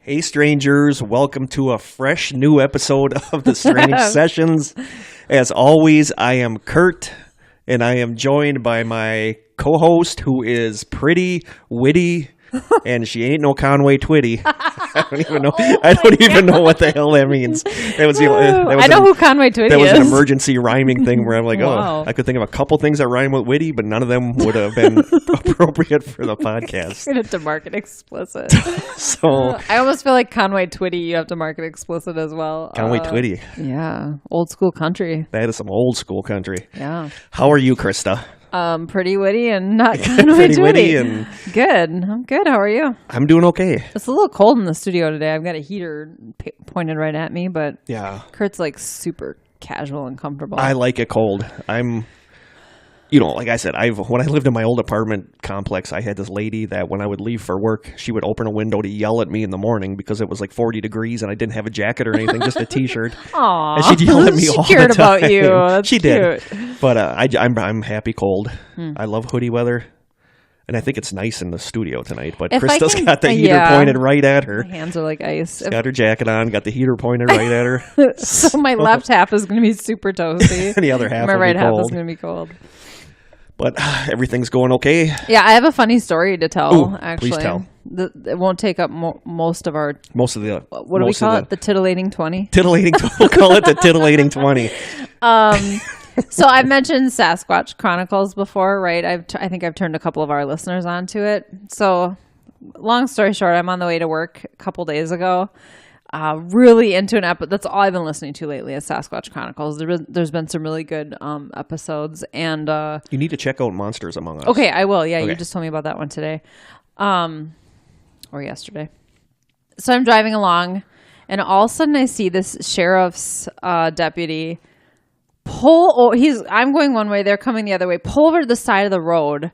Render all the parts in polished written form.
Hey, strangers. Welcome to a fresh new episode of the Strange Sessions. As always, I am Kurt, and I am joined by my co-host, who is pretty witty, and she ain't no Conway Twitty. I don't even know what the hell that means. I know who Conway Twitty is. That was an emergency rhyming thing where I'm like, Wow. I could think of a couple things that rhyme with witty, but none of them would have been appropriate for the podcast. You're going to have to mark it explicit. So I almost feel like Conway Twitty, you have to mark it explicit as well. Conway Twitty. Yeah. Old school country. That is some old school country. Yeah. How are you, Krista? Pretty witty and not Conway Pretty Twitty. witty and Good. I'm good. How are you? I'm doing okay. It's a little cold in the studio today. I've got a heater pointed right at me, but Yeah. Kurt's like super casual and comfortable. I like it cold. Like I said, when I lived in my old apartment complex, I had this lady that when I would leave for work, she would open a window to yell at me in the morning because it was like 40 degrees and I didn't have a jacket or anything, just a t-shirt. Aww. And she'd yell at me all the time. She cared about you. That's she cute. did. But I'm happy cold. I love hoodie weather. And I think it's nice in the studio tonight. But Krista's got the heater pointed right at her. My hands are like ice. She's got her jacket on, got the heater pointed right at her. So my left half is going to be super toasty. And the other half my will right be half cold. is going to be cold. But everything's going okay. Yeah, I have a funny story to tell. Ooh, actually, please tell. It won't take up most of our. Most of the. What do we call it? The titillating 20. We'll call it the titillating 20. So I've mentioned Sasquatch Chronicles before, right? I think I've turned a couple of our listeners onto it. So, long story short, I'm on the way to work a couple days ago. Really into an episode. That's all I've been listening to lately is Sasquatch Chronicles. There's been some really good episodes, and you need to check out Monsters Among Us. Okay, I will. Yeah, okay. You just told me about that one today, or yesterday. So I'm driving along, and all of a sudden I see this sheriff's deputy I'm going one way, they're coming the other way. Pull over to the side of the road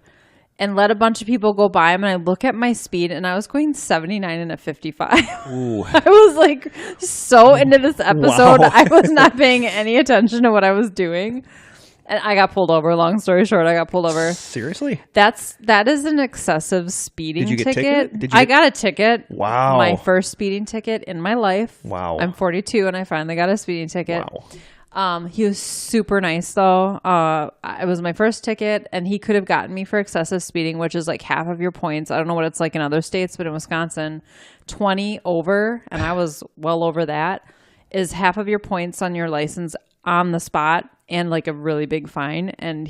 and let a bunch of people go by him. And I look at my speed, and I was going 79 and a 55. Ooh. I was like so into this episode. Wow. I was not paying any attention to what I was doing. And I got pulled over. Long story short, I got pulled over. Seriously? That is an excessive speeding ticket. Did you get I got a ticket. Wow. My first speeding ticket in my life. Wow. I'm 42 and I finally got a speeding ticket. Wow. He was super nice though. It was my first ticket, and he could have gotten me for excessive speeding, which is like half of your points. I don't know what it's like in other states, but in Wisconsin, 20 over, and I was well over that, is half of your points on your license on the spot and like a really big fine. And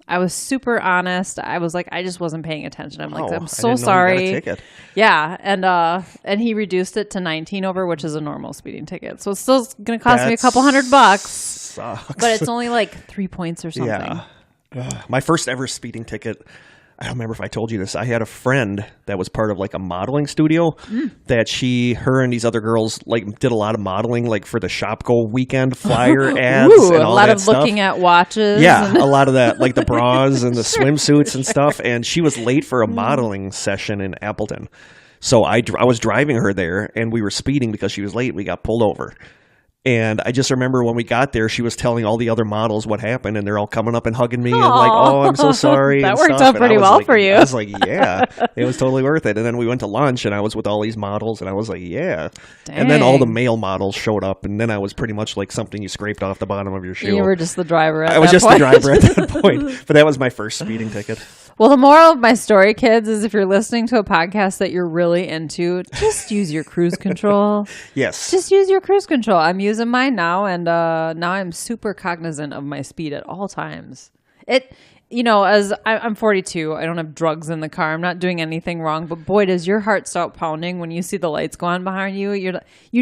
I was super honest. I was like, I just wasn't paying attention. I'm like, I'm so sorry. You got a ticket. Yeah. And he reduced it to 19 over, which is a normal speeding ticket. So it's still going to cost me a couple $100, sucks. but it's only like 3 points or something. Yeah. My first ever speeding ticket, I don't remember if I told you this. I had a friend that was part of like a modeling studio that her and these other girls like did a lot of modeling, like for the Shopko weekend flyer ads. Ooh, and all a lot that of stuff. looking at watches. Yeah, a lot of that, like the bras and the swimsuits and stuff. And she was late for a modeling session in Appleton. So I was driving her there, and we were speeding because she was late. We got pulled over. And I just remember when we got there, she was telling all the other models what happened, and they're all coming up and hugging me and like, "Oh, I'm so sorry." That and worked stuff. out pretty well for you. I was like, "Yeah, it was totally worth it." And then we went to lunch, and I was with all these models, and I was like, "Yeah." Dang. And then all the male models showed up, and then I was pretty much like something you scraped off the bottom of your shoe. You were just the driver at that I was just point. the driver at that point. But that was my first speeding ticket. Well, the moral of my story, kids, is if you're listening to a podcast that you're really into, just use your cruise control. Yes. Just use your cruise control. I'm using mine now, and now I'm super cognizant of my speed at all times. As I'm 42, I don't have drugs in the car. I'm not doing anything wrong. But boy, does your heart start pounding when you see the lights go on behind you. You're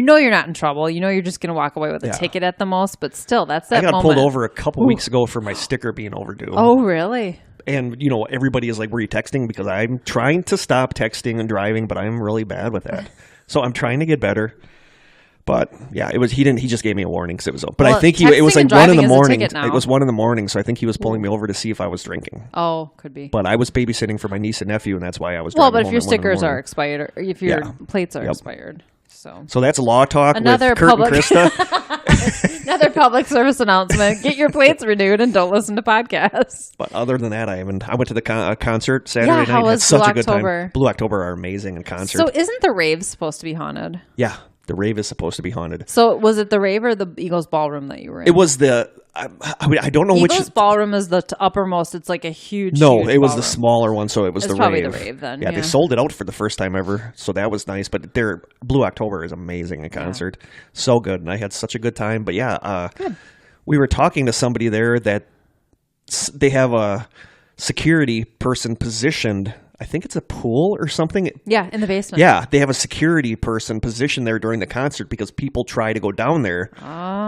not in trouble. You're just going to walk away with a ticket at the most. But still, that's that moment. I got pulled over a couple weeks ago for my sticker being overdue. Oh, really? And, everybody is like, were you texting? Because I'm trying to stop texting and driving, but I'm really bad with that. So I'm trying to get better. But yeah, he just gave me a warning because it was, but I think it was like 1 in the morning. It was 1 in the morning. So I think he was pulling me over to see if I was drinking. Oh, could be. But I was babysitting for my niece and nephew, and that's why I was Well, driving but if your stickers are expired, or if your plates are expired. So that's Law Talk Another with Kurt and Krista. Another public service announcement. Get your plates renewed and don't listen to podcasts. But other than that, I went to the concert Saturday night. How was such Blue a good October? time. Blue October are amazing in concert. So isn't the rave supposed to be haunted? Yeah, the rave is supposed to be haunted. So was it the rave or the Eagles Ballroom that you were in? It was the... I don't know which... Eagles Ballroom is the uppermost. It's like a huge, No, huge it was ballroom. the smaller one, so it was It's the probably rave. the rave then, Yeah, they yeah. sold it out for the first time ever, so that was nice. But their Blue October is amazing in concert. So good, and I had such a good time. But yeah, we were talking to somebody there that they have a security person positioned. I think it's a pool or something. Yeah, in the basement. Yeah, they have a security person positioned there during the concert because people try to go down there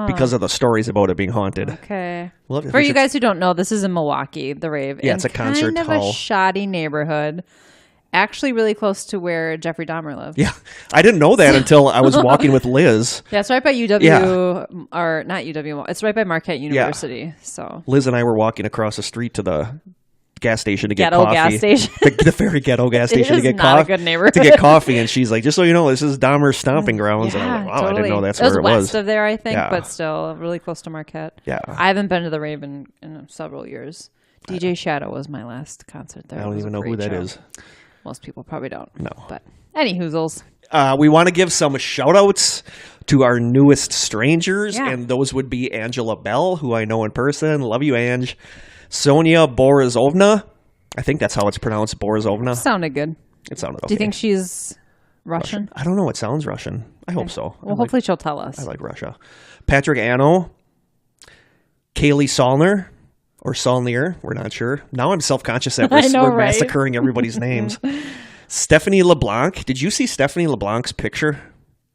because of the stories about it being haunted. Okay. Well, For you guys who don't know, this is in Milwaukee, the rave. Yeah, it's a concert kind of hall. a shoddy neighborhood. Actually really close to where Jeffrey Dahmer lived. Yeah, I didn't know that until I was walking with Liz. Yeah, it's right by UW, Yeah. or not UW, it's right by Marquette University. So Liz and I were walking across the street to the gas station to get Ghetto coffee. gas station. The very ghetto gas station to is get not a coffee. good neighborhood. To get coffee, and she's like, "Just so you know, this is Dahmer's stomping grounds." and I'm like, "Wow, I didn't know that's it was where it west was." of there, I think, Yeah. but still really close to Marquette. Yeah. I haven't been to the rave in several years. DJ Shadow was my last concert there. I don't even know who that is. Most people probably don't. No. But any hoozles. We want to give some shout outs to our newest strangers, Yeah. and those would be Angela Bell, who I know in person. Love you, Ange. Sonia Borisovna. I think that's how it's pronounced, Borisovna. Sounded good. It sounded okay. Do you think she's Russian? I don't know. It sounds Russian. I hope so. Well, hopefully she'll tell us. I like Russia. Patrick Anno. Kaylee Solner. Or Solnier. We're not sure. Now I'm self-conscious that I know, we're right? massacring everybody's names. Stephanie LeBlanc. Did you see Stephanie LeBlanc's picture?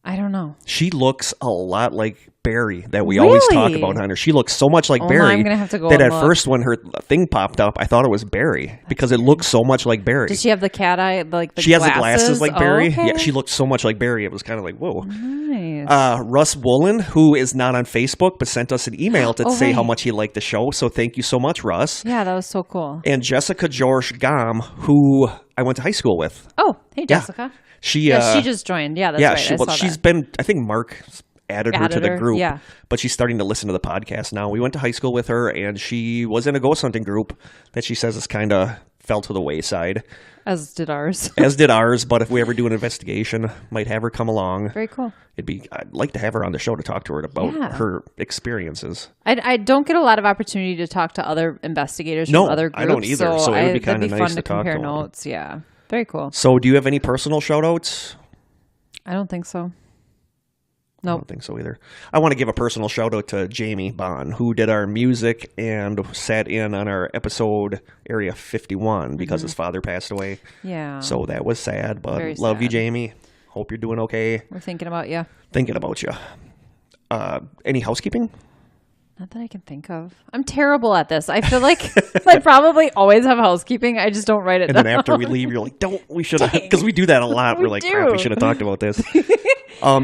I don't know. She looks a lot like Barry that we always talk Really? about on her. She looks so much like Oh, Barry I'm gonna have to go that and at look. first when her thing popped up, I thought it was Barry because it looks so much like Barry. Does she have the cat eye, like the She has the glasses like Barry. Oh, okay. Yeah, she looked so much like Barry. It was kind of like, whoa. Nice. Russ Woolen, who is not on Facebook, but sent us an email to say how right. much he liked the show. So thank you so much, Russ. Yeah, that was so cool. And Jessica George Gam, who I went to high school with. Oh, hey, Jessica. She She just joined. Yeah, that's right. She's been, I think Mark added her to the group. Yeah. But she's starting to listen to the podcast now. We went to high school with her, and she was in a ghost hunting group that she says has kind of fell to the wayside. As did ours. As did ours, but if we ever do an investigation, might have her come along. Very cool. I'd like to have her on the show to talk to her about her experiences. I don't get a lot of opportunity to talk to other investigators from other groups. I don't either, so it would be kind of nice fun to to talk compare to them. notes. Yeah. Very cool. So do you have any personal shout-outs? I don't think so. I don't think so either. I want to give a personal shout out to Jamie Bond, who did our music and sat in on our episode Area 51 because his father passed away. Yeah. So that was sad, but Very love you, sad. Jamie. Hope you're doing okay. We're thinking about you. Thinking about you. Any housekeeping? Not that I can think of. I'm terrible at this. I feel like I probably always have housekeeping. I just don't write it And down. then after we leave, you're like, we should have, because we do that a lot. We're like, crap, we should have talked about this.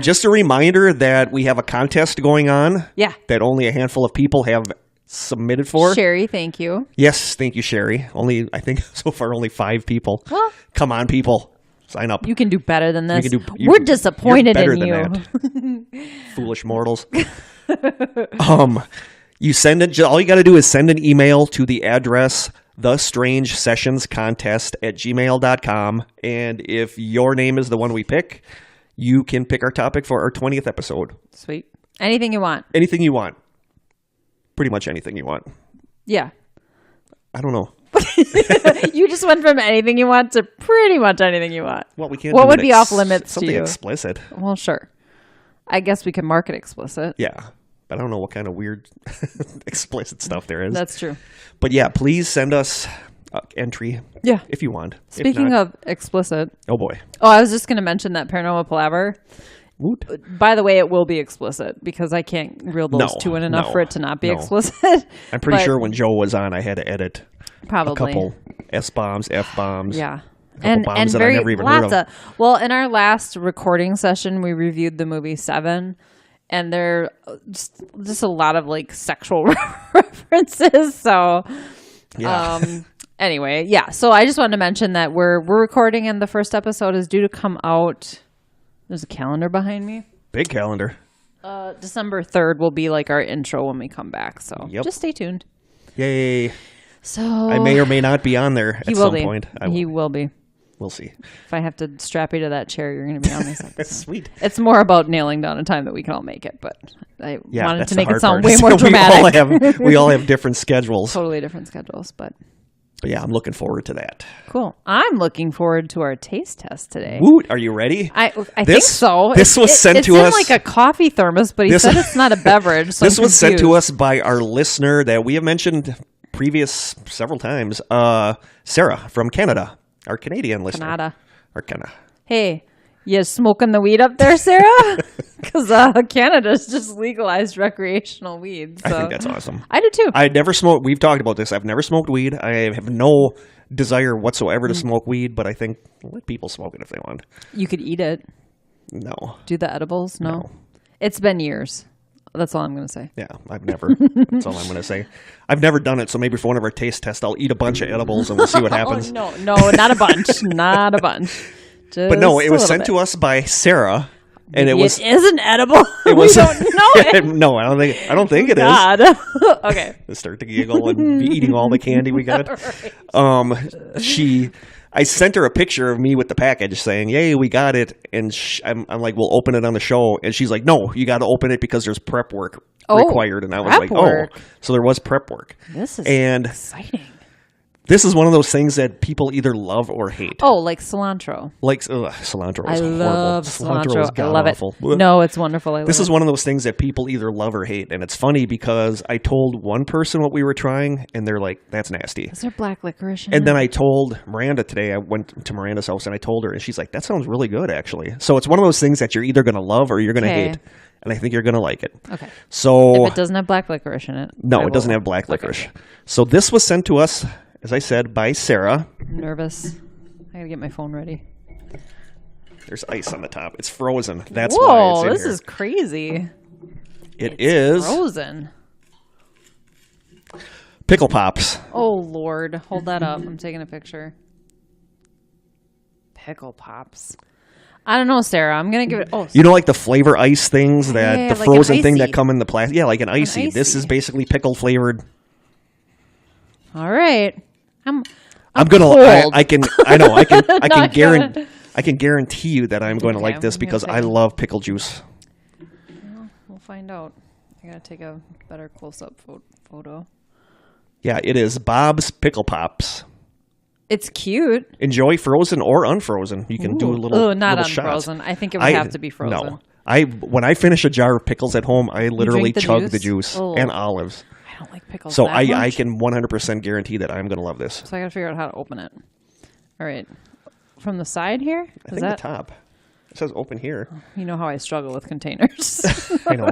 Just a reminder that we have a contest going on. Yeah. That only a handful of people have submitted for. Sherry, thank you. Yes, thank you, Sherry. I think so far only 5 people. Well, come on, people. Sign up. you can do better than this. We're We're disappointed better in than you. that. Foolish mortals. You send it. All you got to do is send an email to the address thestrangesessionscontest@gmail.com, and if your name is the one we pick, you can pick our topic for our 20th episode. Sweet. Anything you want. Anything you want. Pretty much anything you want. Yeah. I don't know. You just went from anything you want to pretty much anything you want. Well, we can't. What do would it be off limits to something you? explicit. Well, sure. I guess we can mark it explicit. Yeah. But I don't know what kind of weird explicit stuff there is. That's true. But yeah, please send us entry. Yeah. If you want. If Speaking not, of explicit. oh boy. Oh, I was just going to mention that Paranormal Palaver. Woot. By the way, it will be explicit because I can't reel those two in enough for it to not be explicit. I'm pretty sure when Joe was on, I had to edit probably a couple S-bombs, F-bombs. Yeah. And very I never even heard of. Well, in our last recording session, we reviewed the movie Seven, and there just a lot of like sexual references. So, anyway, yeah. So I just wanted to mention that we're recording, and the first episode is due to come out There's a calendar behind me. Big calendar. December 3rd will be like our intro when we come back. So just stay tuned. Yay. So I may or may not be on there at some point. He will be. We'll see. If I have to strap you to that chair, you're going to be on this episode. Sweet. It's more about nailing down a time that we can all make it, but I wanted to make it sound part. way more dramatic. We all have different schedules. Totally different schedules, but yeah, I'm looking forward to that. Cool. I'm looking forward to our taste test today. Woot, are you ready? I think so. This was sent to us. It's in like a coffee thermos, but he said it's not a beverage. So this was sent to us by our listener that we have mentioned several times, Sarah from Canada, our Canadian listener. Hey, you smoking the weed up there, Sarah? Because Canada's just legalized recreational weed. So. I think that's awesome. I do too. I never smoked. We've talked about this. I've never smoked weed. I have no desire whatsoever to smoke weed, but I think let people smoke it if they want. You could eat it. No. Do the edibles? No. It's been years. That's all I'm going to say. Yeah, I've never. That's all I'm going to say. I've never done it, so maybe for one of our taste tests, I'll eat a bunch of edibles and we'll see what happens. No, not a bunch. Not a bunch. But no, it was sent to us by Sarah, and it isn't edible. We don't know it. No, I don't think it God. is. Okay. Start to giggle and be eating all the candy we got. Right. I sent her a picture of me with the package saying, "Yay, we got it!" And I'm like, "We'll open it on the show." And she's like, "No, you got to open it because there's prep work required." And I was like, work. "Oh, so there was prep work." This is exciting. This is one of those things that people either love or hate. Oh, like cilantro. Cilantro is horrible. Love cilantro. Is I love awful. it. No, it's wonderful. This is one of those things that people either love or hate. And it's funny because I told one person what we were trying, and they're like, that's nasty. Is there black licorice in And it? then I told Miranda today, I went to Miranda's house, and I told her, and she's like, that sounds really good, actually. So it's one of those things that you're either going to love or you're going to hate. And I think you're going to like it. Okay. So if it doesn't have black licorice in it. No, it doesn't have black licorice. Okay. So this was sent to us, as I said, by Sarah. I'm nervous. I got to get my phone ready. There's ice on the top. It's frozen. That's why it's in here. This is crazy. It's is frozen. Pickle Pops. Oh, Lord. Hold that up. I'm taking a picture. Pickle Pops. I don't know, Sarah. I'm going to give it... Oh, you know, like the flavor ice things, that the frozen thing that come in the plastic? Yeah, like an icy. This is basically pickle flavored. All right. I'm gonna. I can guarantee you that I'm going to like this because I love pickle juice. Well, we'll find out. I gotta take a better close-up photo. Yeah, it is Bob's Pickle Pops. It's cute. Enjoy frozen or unfrozen. You can do a little. Oh, not little unfrozen. shots. I think it would have to be frozen. No, when I finish a jar of pickles at home, I literally chug the juice and olives. I don't like pickles. So that much. I can 100% guarantee that I'm going to love this. So I got to figure out how to open it. All right, from the side here. I think the top. It says open here. You know how I struggle with containers. I know.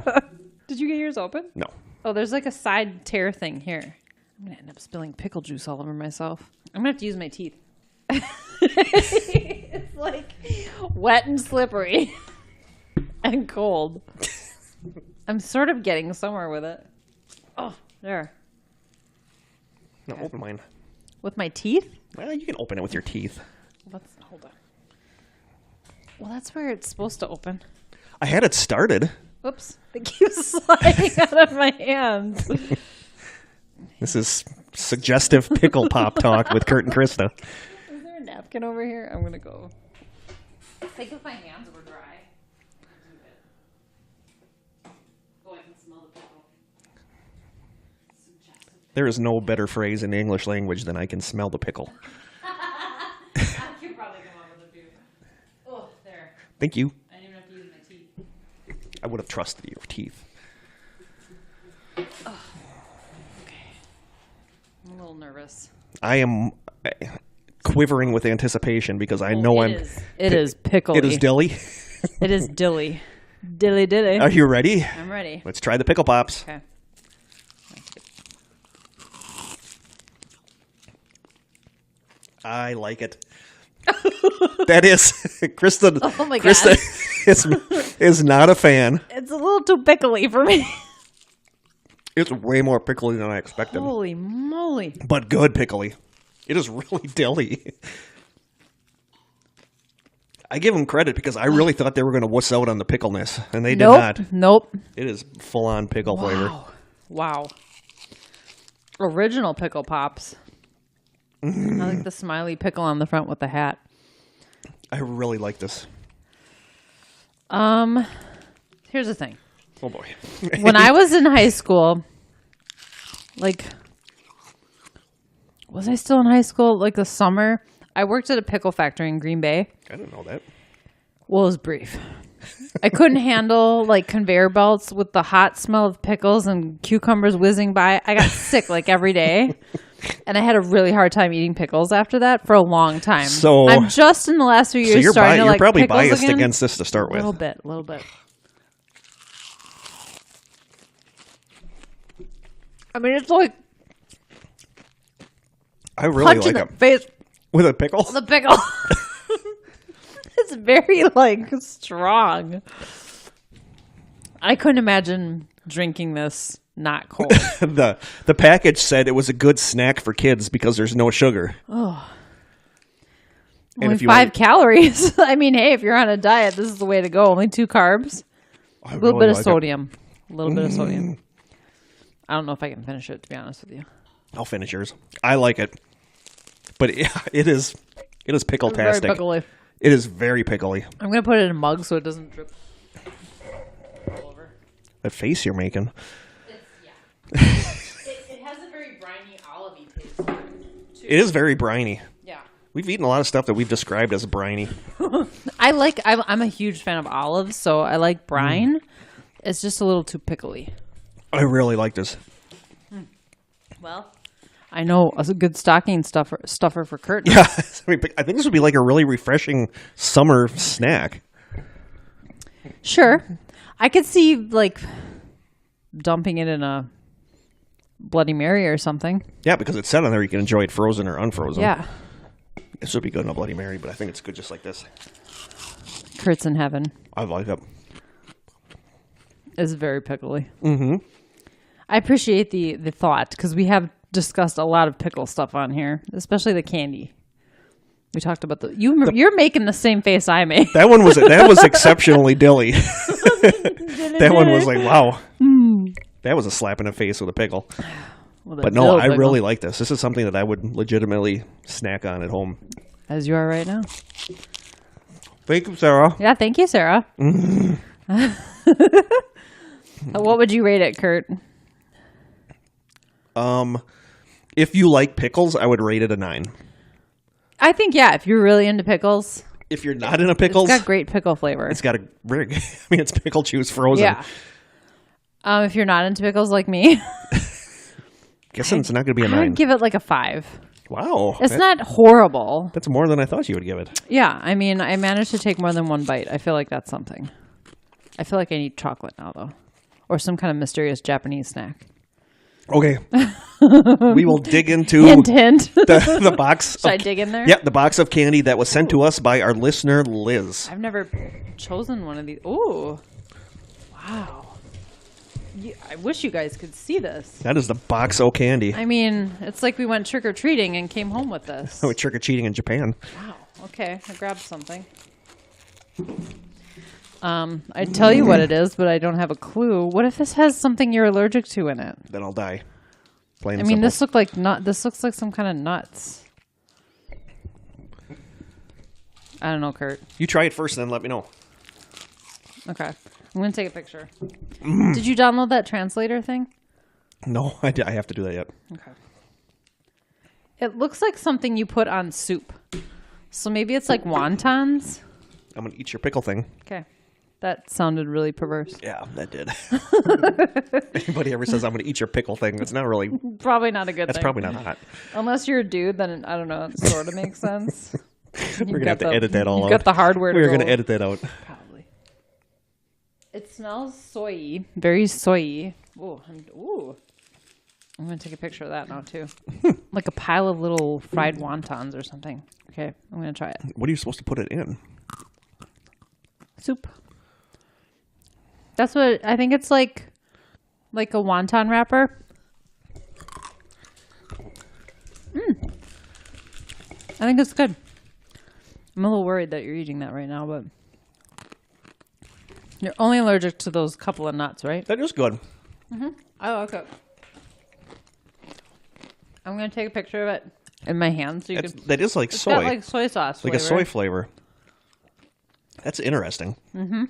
Did you get yours open? No. Oh, there's like a side tear thing here. I'm going to end up spilling pickle juice all over myself. I'm going to have to use my teeth. It's like wet and slippery and cold. I'm sort of getting somewhere with it. Oh, there. No, open mine. With my teeth? Well, you can open it with your teeth. Hold on. Well, that's where it's supposed to open. I had it started. Oops. It keeps sliding out of my hands. This is suggestive pickle pop talk with Kurt and Krista. Is there a napkin over here? I'm going to go. I think if my hands were dry. Oh, I can smell the pickle. There is no better phrase in the English language than I can smell the pickle. I could probably come up with a few. Oh, there. Thank you. I didn't even have to use my teeth. I would have trusted your teeth. Oh. Okay. I'm a little nervous. I am quivering with anticipation because I know it is pickly. It is dilly. It is dilly. Dilly dilly. Are you ready? I'm ready. Let's try the pickle pops. Okay. I like it. That is Krista. Oh my God. Krista is not a fan. It's a little too pickly for me. It's way more pickly than I expected. Holy moly. But good pickly. It is really dilly. I give them credit because I really thought they were going to wuss out on the pickleness, and they did Nope. not. Nope. It is full-on pickle flavor. Wow. Original pickle pops. I like the smiley pickle on the front with the hat. I really like this. Here's the thing. Oh, boy. When I was in high school, like, was I still in high school? Like the summer, I worked at a pickle factory in Green Bay. I didn't know that. Well, it was brief. I couldn't handle like conveyor belts with the hot smell of pickles and cucumbers whizzing by. I got sick like every day. And I had a really hard time eating pickles after that for a long time. So I'm just in the last few years so you're starting to like probably pickles biased again. against this to start with. A little bit. I mean, it's like I really punching like the it. face With a pickle? the pickle. It's very like strong. I couldn't imagine drinking this not cold. The package said it was a good snack for kids because there's no sugar. Oh. And Only if you 5 calories. I mean, hey, if you're on a diet, this is the way to go. Only 2 carbs. A little bit of sodium. A little bit of sodium. I don't know if I can finish it, to be honest with you. I'll finish yours. I like it. But it is pickle-tastic. Very pickly. It is very pickly. I'm going to put it in a mug so it doesn't drip all over. That face you're making. It has a very briny, olivey taste to it, too. It is very briny. Yeah. We've eaten a lot of stuff that we've described as briny. I'm a huge fan of olives, so I like brine. It's just a little too pickly. I really like this. Well, I know a good stocking stuffer for Kurt. Yeah, I think this would be like a really refreshing summer snack. Sure. I could see, like, dumping it in a Bloody Mary or something. Yeah, because it's said on there you can enjoy it frozen or unfrozen. Yeah. This would be good in a Bloody Mary, but I think it's good just like this. Kurt's in heaven. I like it. It's very pickly. Mm-hmm. I appreciate the thought, because we have discussed a lot of pickle stuff on here, especially the candy. We talked about you're making the same face I made. That was exceptionally dilly. That one was like, wow. That was a slap in the face with a pickle. But no, I really like this. This is something that I would legitimately snack on at home. As you are right now. Thank you, Sarah. Yeah, thank you, Sarah. What would you rate it, Kurt? If you like pickles, I would rate it a 9. I think, yeah, if you're really into pickles. If you're not into pickles, it's got great pickle flavor. It's got a rig. I mean, it's pickle juice frozen. Yeah. If you're not into pickles like me, guessing it's not going to be a 9. I'd give it like a 5. Wow. It's not horrible. That's more than I thought you would give it. Yeah, I mean, I managed to take more than one bite. I feel like that's something. I feel like I need chocolate now, though. Or some kind of mysterious Japanese snack. Okay. We will dig into Hint, hint. the box. Should I dig in there? Yeah, the box of candy that was sent to us by our listener, Liz. I've never chosen one of these. Ooh. Wow. I wish you guys could see this. That is the box of candy. I mean, it's like we went trick-or-treating and came home with this. Oh, trick-or-treating in Japan. Wow. Okay, I grabbed something. I'd tell you what it is, but I don't have a clue. What if this has something you're allergic to in it? Then I'll die. Plain I and mean, simple. this looks like some kind of nuts. I don't know, Kurt. You try it first and then let me know. Okay. I'm going to take a picture. Did you download that translator thing? No, I have to do that yet. Okay. It looks like something you put on soup. So maybe it's like wontons? I'm going to eat your pickle thing. Okay. That sounded really perverse. Yeah, that did. Anybody ever says, I'm going to eat your pickle thing, that's not really... Probably not a good thing. That's probably not hot. Unless you're a dude, then I don't know. It sort of makes sense. We're going to have to edit that all out. You got the hardware to We're go. going to edit that out. Probably. It smells soy-y. Very soy-y. Ooh. I'm going to take a picture of that now, too. Like a pile of little fried wontons or something. Okay, I'm going to try it. What are you supposed to put it in? Soup. That's what I think. It's like a wonton wrapper. I think it's good. I'm a little worried that you're eating that right now, but you're only allergic to those couple of nuts, right? That is good. I like it. I'm going to take a picture of it in my hand. So That is like soy. Got like soy sauce like flavor. a soy flavor. That's interesting. They're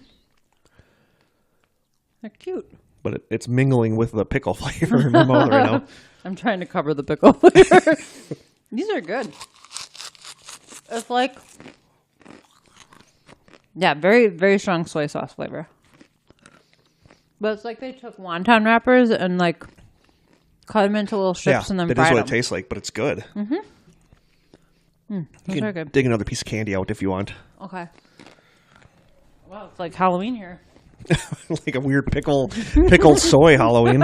cute. But it's mingling with the pickle flavor in my mouth right now. I'm trying to cover the pickle flavor. These are good. It's like, yeah, very, very strong soy sauce flavor. But it's like they took wonton wrappers and like cut them into little strips and then that fried is what them. it tastes like, but it's good. Those You are can good. dig another piece of candy out if you want. Okay. Wow, it's like Halloween here. Like a weird pickled soy Halloween.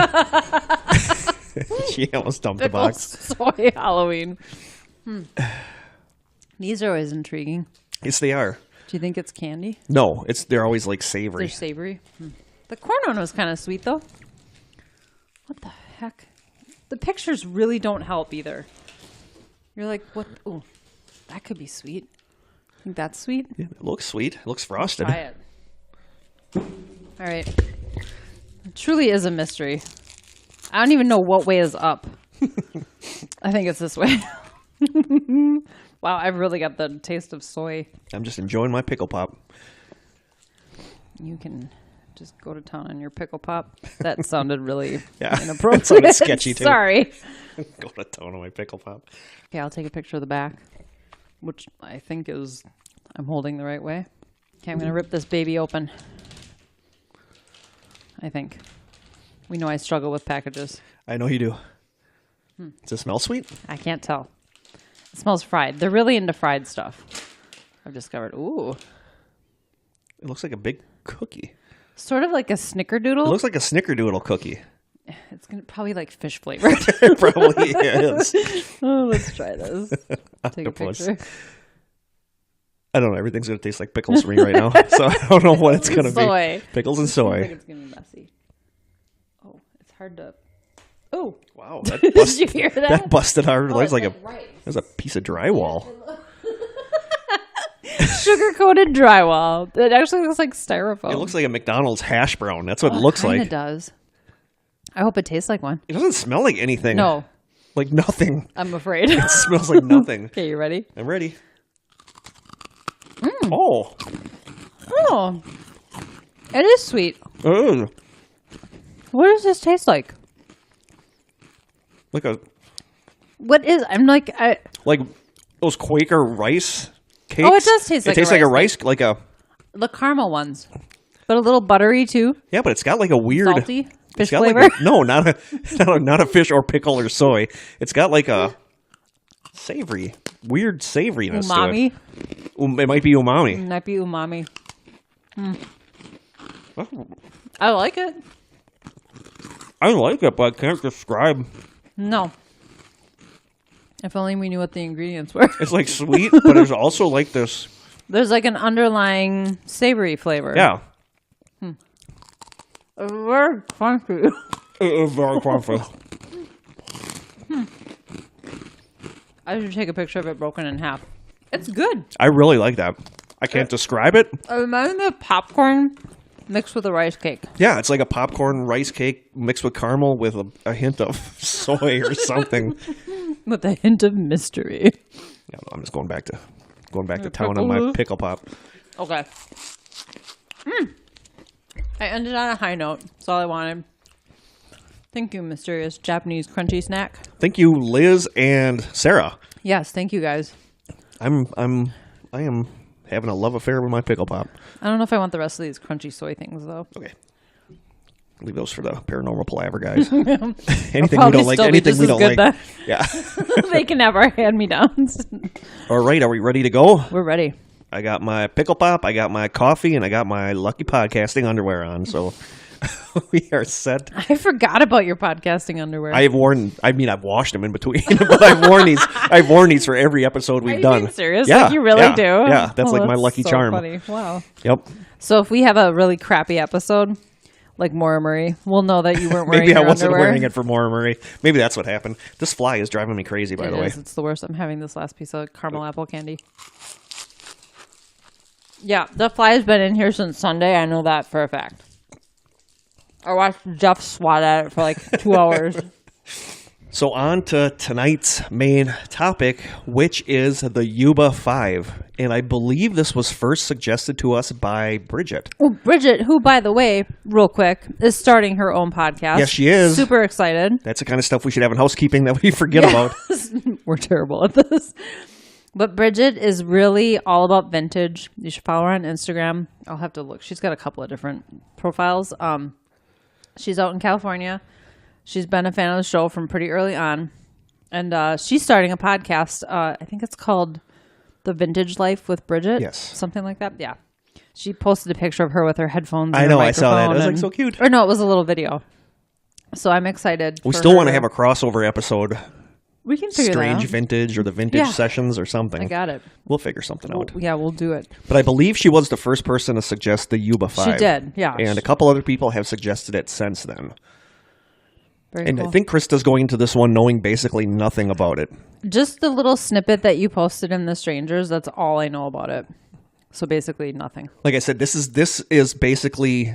She almost dumped the box. Soy Halloween. These are always intriguing. Yes, they are. Do you think it's candy? No, they're always like savory. They're savory. The corn one was kind of sweet, though. What the heck? The pictures really don't help either. You're like, what? Oh, that could be sweet. Think that's sweet? Yeah, it looks sweet. It looks frosted. Try it. All right. It truly is a mystery. I don't even know what way is up. I think it's this way. Wow, I've really got the taste of soy. I'm just enjoying my pickle pop. You can just go to town on your pickle pop. That sounded really Yeah, inappropriate. that sounded sketchy too. Sorry. Go to town on my pickle pop. Okay, I'll take a picture of the back, which I think is, I'm holding the right way. Okay, I'm going to rip this baby open. I think. We know I struggle with packages. I know you do. Does it smell sweet? I can't tell. It smells fried. They're really into fried stuff. I've discovered. Ooh. It looks like a big cookie. Sort of like a snickerdoodle. It looks like a snickerdoodle cookie. It's gonna probably like fish flavored. It probably is. Oh, let's try this. Take a picture. I don't know. Everything's going to taste like pickles for me right now. So I don't know what it's going to Soy. be. Pickles and I think soy. it's gonna be messy. Oh, it's hard to. Oh, Wow. That did you hear that? That busted hard. Oh, There's like rice. there's a piece of drywall. Sugar-coated drywall. It actually looks like styrofoam. It looks like a McDonald's hash brown. That's what it looks like. It does. I hope it tastes like one. It doesn't smell like anything. No, Like nothing. I'm afraid. It smells like nothing. Okay, you ready? I'm ready. Oh. Oh, it is sweet. Ugh. What does this taste like? Like a What is? I'm like, like those Quaker rice cakes. Oh, it does taste like it tastes a like a rice rice like a the caramel ones, but a little buttery too. yeah, but it's got like a weird Salty fish it's got flavor. Like no, not a fish or pickle or soy. It's got like a savory, weird savoriness Umami. to it. It might be umami. Might be umami. I like it. I like it, but I can't describe. No. If only we knew what the ingredients were. It's like sweet, but there's also like this. There's like an underlying savory flavor. Yeah. It's very crunchy. It is very crunchy. I should take a picture of it broken in half. It's good. I really like that. I can't describe it. It reminds me of popcorn mixed with a rice cake. Yeah, it's like a popcorn rice cake mixed with caramel with a hint of soy or something. With a hint of mystery. Yeah, I'm just going back to town on my pickle pop. Okay. I ended on a high note. That's all I wanted. Thank you, mysterious Japanese crunchy snack. Thank you, Liz and Sarah. Yes, thank you guys. I am having a love affair with my pickle pop. I don't know if I want the rest of these crunchy soy things though. Okay. Leave those for the paranormal palaver guys. Anything we Probably don't like. still be Anything just we as don't good like. then. Yeah. They can have our hand-me-downs. All right. Are we ready to go? We're ready. I got my pickle pop, I got my coffee, and I got my lucky podcasting underwear on. So we are set. I forgot about your podcasting underwear. I've washed them in between, but I've worn these for every episode we've Are you done. being serious? Yeah, Like you really yeah, do? Yeah, that's like my lucky so charm. Funny. Wow. Yep. So if we have a really crappy episode, like Maura Murray, we'll know that you weren't wearing Maybe I your wasn't underwear. wearing it for Maura Murray. Maybe that's what happened. This fly is driving me crazy, by the way. It's the worst. I'm having this last piece of caramel apple candy. Yeah, the fly's been in here since Sunday. I know that for a fact. I watched Jeff swat at it for like 2 hours. So on to tonight's main topic, which is the Yuba Five. And I believe this was first suggested to us by Bridget. Well, Bridget, who, by the way, real quick, is starting her own podcast. Yes, she is. Super excited. That's the kind of stuff we should have in housekeeping that we forget about. We're terrible at this. But Bridget is really all about vintage. You should follow her on Instagram. I'll have to look. She's got a couple of different profiles. She's out in California. She's been a fan of the show from pretty early on. And she's starting a podcast. I think it's called The Vintage Life with Bridget. Yes. Something like that. Yeah. She posted a picture of her with her headphones. I know. I saw that. It was like so cute. Or no, it was a little video. So I'm excited. We still want to have a crossover episode. We can figure Strange that out. Vintage or the Vintage Sessions or something. I got it. We'll figure something out. Yeah, we'll do it. But I believe she was the first person to suggest the Yuba Five. She did, yeah. And a couple other people have suggested it since then. Very And cool. I think Krista's going into this one knowing basically nothing about it. Just the little snippet that you posted in The Strangers, that's all I know about it. So basically nothing. Like I said, this has basically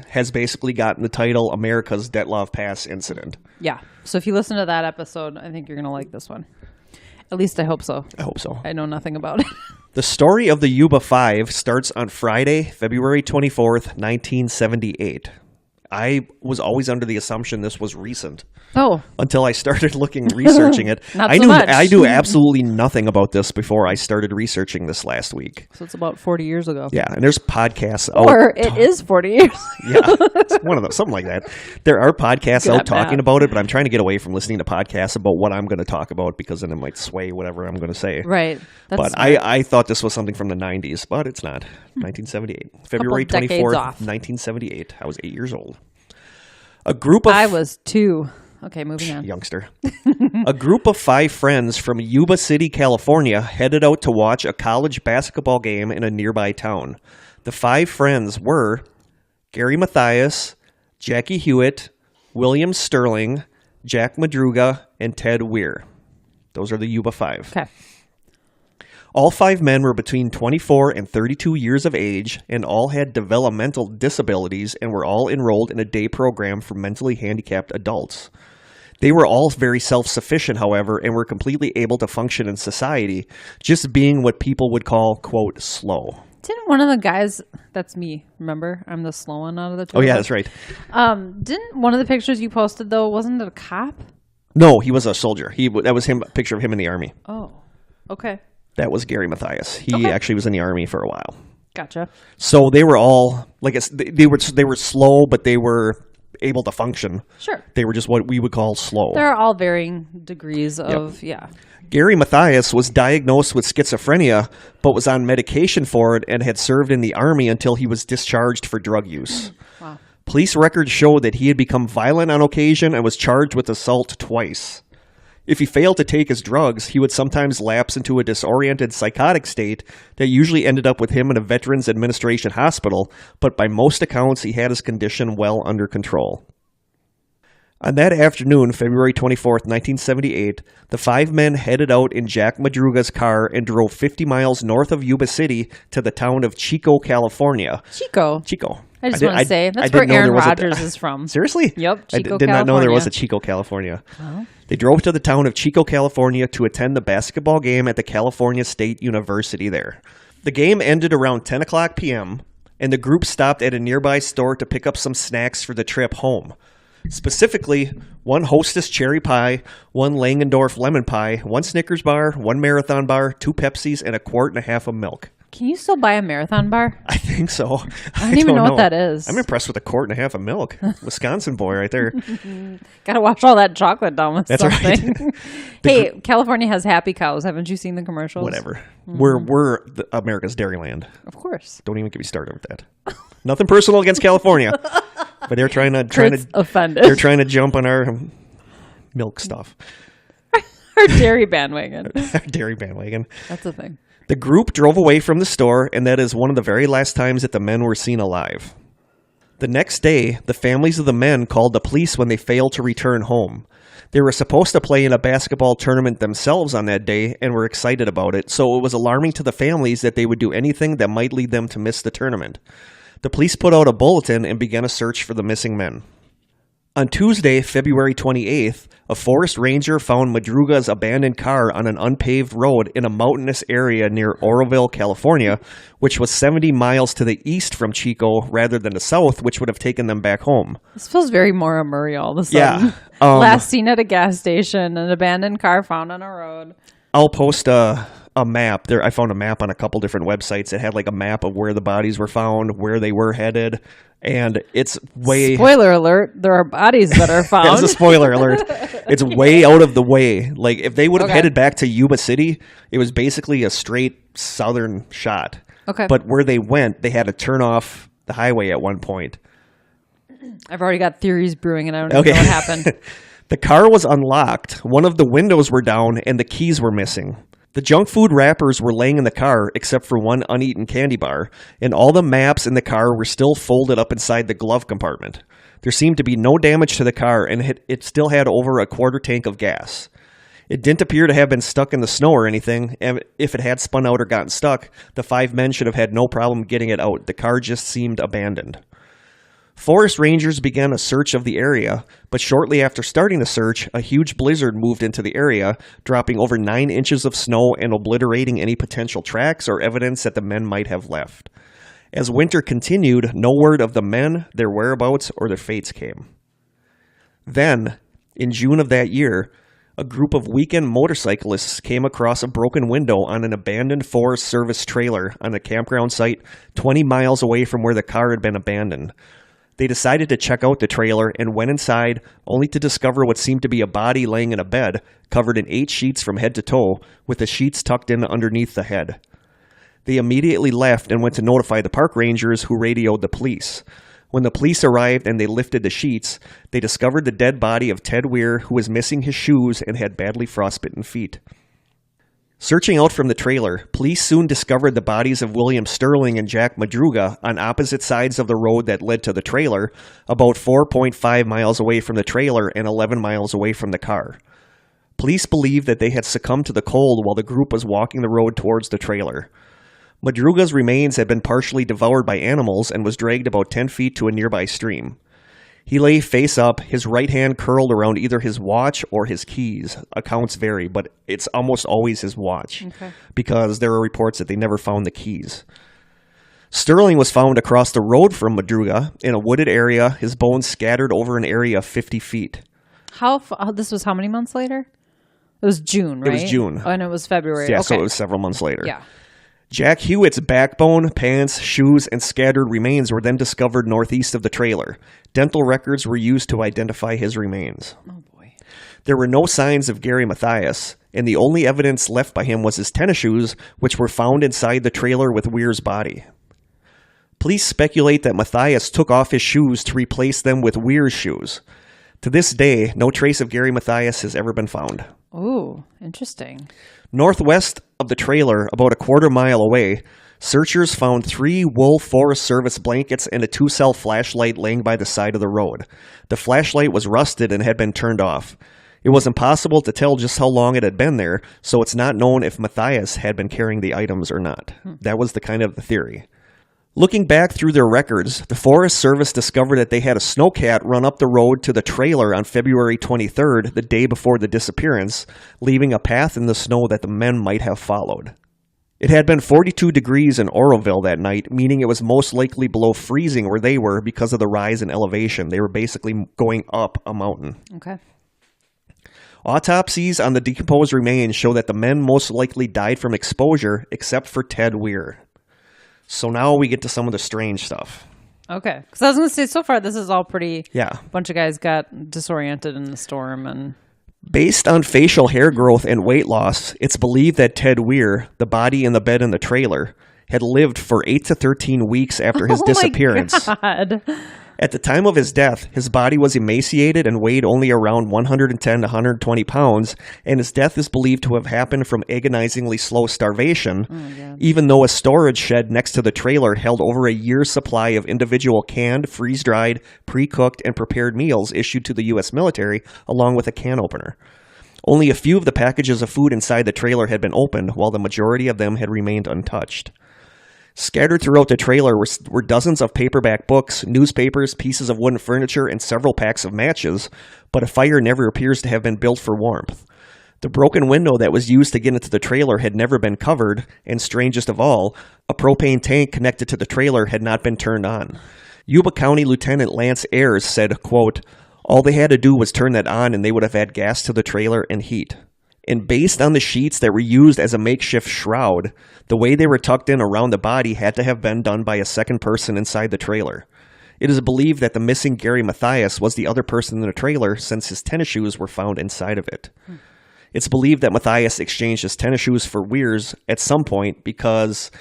gotten the title America's Dyatlov Pass Incident. Yeah. So if you listen to that episode, I think you're going to like this one. At least I hope so. I hope so. I know nothing about it. The story of the Yuba Five starts on Friday, February 24th, 1978. I was always under the assumption this was recent. Oh. Until I started researching it. Not so much. I knew absolutely nothing about this before I started researching this last week. So it's about 40 years ago. Yeah, and there's podcasts Or it is 40 years ago. Yeah, it's one of those, something like that. There are podcasts out talking about it, but I'm trying to get away from listening to podcasts about what I'm going to talk about because then it might sway whatever I'm going to say. Right. But I thought this was something from the 90s, but it's not. 1978. February 24th, 1978. I was 8 years old. I was 2. Okay, moving on. Youngster. A group of 5 friends from Yuba City, California headed out to watch a college basketball game in a nearby town. The 5 friends were Gary Mathias, Jackie Hewitt, William Sterling, Jack Madruga, and Ted Weir. Those are the Yuba Five. Okay. All 5 men were between 24 and 32 years of age and all had developmental disabilities and were all enrolled in a day program for mentally handicapped adults. They were all very self-sufficient, however, and were completely able to function in society, just being what people would call, quote, slow. Didn't one of the guys, that's me, remember? I'm the slow one out of the two. Oh, yeah, that's right. Didn't one of the pictures you posted, though, wasn't it a cop? No, he was a soldier. That was him, a picture of him in the Army. Oh, okay. That was Gary Mathias. He actually was in the Army for a while. Gotcha. So they were all, they were slow, but they were able to function. Sure. They were just what we would call slow. There are all varying degrees of, Gary Mathias was diagnosed with schizophrenia, but was on medication for it and had served in the Army until he was discharged for drug use. Wow. Police records show that he had become violent on occasion and was charged with assault twice. If he failed to take his drugs, he would sometimes lapse into a disoriented psychotic state that usually ended up with him in a Veterans Administration hospital, but by most accounts, he had his condition well under control. On that afternoon, February 24th, 1978, the 5 men headed out in Jack Madruga's car and drove 50 miles north of Yuba City to the town of Chico, California. Chico. I just want to say, that's where Aaron Rodgers is from. Seriously? Yep, Chico, I did not know there was a California. Chico, California. Well. They drove to the town of Chico, California to attend the basketball game at the California State University there. The game ended around 10 o'clock p.m., and the group stopped at a nearby store to pick up some snacks for the trip home. Specifically, 1 Hostess cherry pie, 1 Langendorf lemon pie, 1 Snickers bar, 1 Marathon bar, 2 Pepsis, and 1.5 quarts of milk. Can you still buy a Marathon bar? I think so. I don't even know what that is. I'm impressed with 1.5 quarts of milk. Wisconsin boy right there. Gotta wash all that chocolate down with That's something. right. Hey, California has happy cows. Haven't you seen the commercials? Whatever. We're America's Dairyland. Of course. Don't even get me started with that. Nothing personal against California, but they're trying to offended. They're trying to jump on our milk stuff. Our dairy bandwagon. Dairy bandwagon. That's a thing. The group drove away from the store, and that is one of the very last times that the men were seen alive. The next day, the families of the men called the police when they failed to return home. They were supposed to play in a basketball tournament themselves on that day and were excited about it, so it was alarming to the families that they would do anything that might lead them to miss the tournament. The police put out a bulletin and began a search for the missing men. On Tuesday, February 28th, a forest ranger found Madruga's abandoned car on an unpaved road in a mountainous area near Oroville, California, which was 70 miles to the east from Chico rather than the south, which would have taken them back home. This feels very Maura Murray all of a sudden. Yeah. Last seen at a gas station, an abandoned car found on a road. I'll post a map there. I found a map on a couple different websites. It had like a map of where the bodies were found, where they were headed, and it's way... Spoiler alert, there are bodies that are found. That's a spoiler alert. It's way out of the way. Like, if they would have headed back to Yuba City, it was basically a straight southern shot. Okay. But where they went, they had to turn off the highway at one point. I've already got theories brewing, and I don't even know what happened. The car was unlocked, one of the windows were down, and the keys were missing. The junk food wrappers were laying in the car except for one uneaten candy bar, and all the maps in the car were still folded up inside the glove compartment. There seemed to be no damage to the car, and it still had over a quarter tank of gas. It didn't appear to have been stuck in the snow or anything, and if it had spun out or gotten stuck, the 5 men should have had no problem getting it out. The car just seemed abandoned. Forest rangers began a search of the area, but shortly after starting the search, a huge blizzard moved into the area, dropping over 9 inches of snow and obliterating any potential tracks or evidence that the men might have left. As winter continued, no word of the men, their whereabouts, or their fates came. Then, in June of that year, a group of weekend motorcyclists came across a broken window on an abandoned Forest Service trailer on a campground site 20 miles away from where the car had been abandoned. They decided to check out the trailer and went inside, only to discover what seemed to be a body laying in a bed, covered in 8 sheets from head to toe, with the sheets tucked in underneath the head. They immediately left and went to notify the park rangers, who radioed the police. When the police arrived and they lifted the sheets, they discovered the dead body of Ted Weir, who was missing his shoes and had badly frostbitten feet. Searching out from the trailer, police soon discovered the bodies of William Sterling and Jack Madruga on opposite sides of the road that led to the trailer, about 4.5 miles away from the trailer and 11 miles away from the car. Police believed that they had succumbed to the cold while the group was walking the road towards the trailer. Madruga's remains had been partially devoured by animals and was dragged about 10 feet to a nearby stream. He lay face up, his right hand curled around either his watch or his keys. Accounts vary, but it's almost always his watch, because there are reports that they never found the keys. Sterling was found across the road from Madruga in a wooded area, his bones scattered over an area of 50 feet. This was how many months later? It was June, right? It was June. Oh, and it was February. Yeah, okay. so it was several months later. Yeah. Jack Hewitt's backbone, pants, shoes, and scattered remains were then discovered northeast of the trailer. Dental records were used to identify his remains. Oh, boy. There were no signs of Gary Mathias, and the only evidence left by him was his tennis shoes, which were found inside the trailer with Weir's body. Police speculate that Mathias took off his shoes to replace them with Weir's shoes. To this day, no trace of Gary Mathias has ever been found. Ooh, interesting. Northwest of the trailer, about a quarter mile away, searchers found 3 wool Forest Service blankets and a 2-cell flashlight laying by the side of the road. The flashlight was rusted and had been turned off. It was impossible to tell just how long it had been there, so it's not known if Mathias had been carrying the items or not. That was the theory. Looking back through their records, the Forest Service discovered that they had a snowcat run up the road to the trailer on February 23rd, the day before the disappearance, leaving a path in the snow that the men might have followed. It had been 42 degrees in Oroville that night, meaning it was most likely below freezing where they were because of the rise in elevation. They were basically going up a mountain. Okay. Autopsies on the decomposed remains show that the men most likely died from exposure, except for Ted Weir. So now we get to some of the strange stuff. Okay. Because I was going to say, so far, this is all pretty... Yeah. A bunch of guys got disoriented in the storm and... Based on facial hair growth and weight loss, it's believed that Ted Weir, the body in the bed in the trailer, had lived for 8 to 13 weeks after his disappearance. My God. At the time of his death, his body was emaciated and weighed only around 110 to 120 pounds, and his death is believed to have happened from agonizingly slow starvation, even though a storage shed next to the trailer held over a year's supply of individual canned, freeze-dried, pre-cooked, and prepared meals issued to the U.S. military, along with a can opener. Only a few of the packages of food inside the trailer had been opened, while the majority of them had remained untouched. Scattered throughout the trailer were dozens of paperback books, newspapers, pieces of wooden furniture, and several packs of matches, but a fire never appears to have been built for warmth. The broken window that was used to get into the trailer had never been covered, and strangest of all, a propane tank connected to the trailer had not been turned on. Yuba County Lieutenant Lance Ayers said, quote, "All they had to do was turn that on and they would have had gas to the trailer and heat." And based on the sheets that were used as a makeshift shroud, the way they were tucked in around the body had to have been done by a second person inside the trailer. It is believed that the missing Gary Mathias was the other person in the trailer since his tennis shoes were found inside of it. It's believed that Mathias exchanged his tennis shoes for Weir's at some point because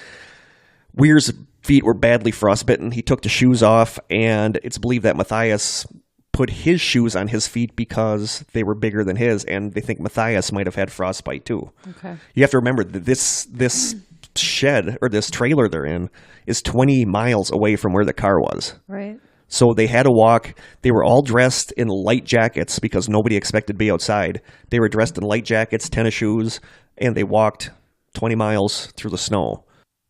Weir's feet were badly frostbitten. He took the shoes off, and it's believed that Mathias put his shoes on his feet because they were bigger than his, and they think Mathias might have had frostbite too. Okay. You have to remember that this shed, or this trailer they're in, is 20 miles away from where the car was. Right. So they had to walk. They were all dressed in light jackets because nobody expected to be outside. They were dressed in light jackets, tennis shoes, and they walked 20 miles through the snow.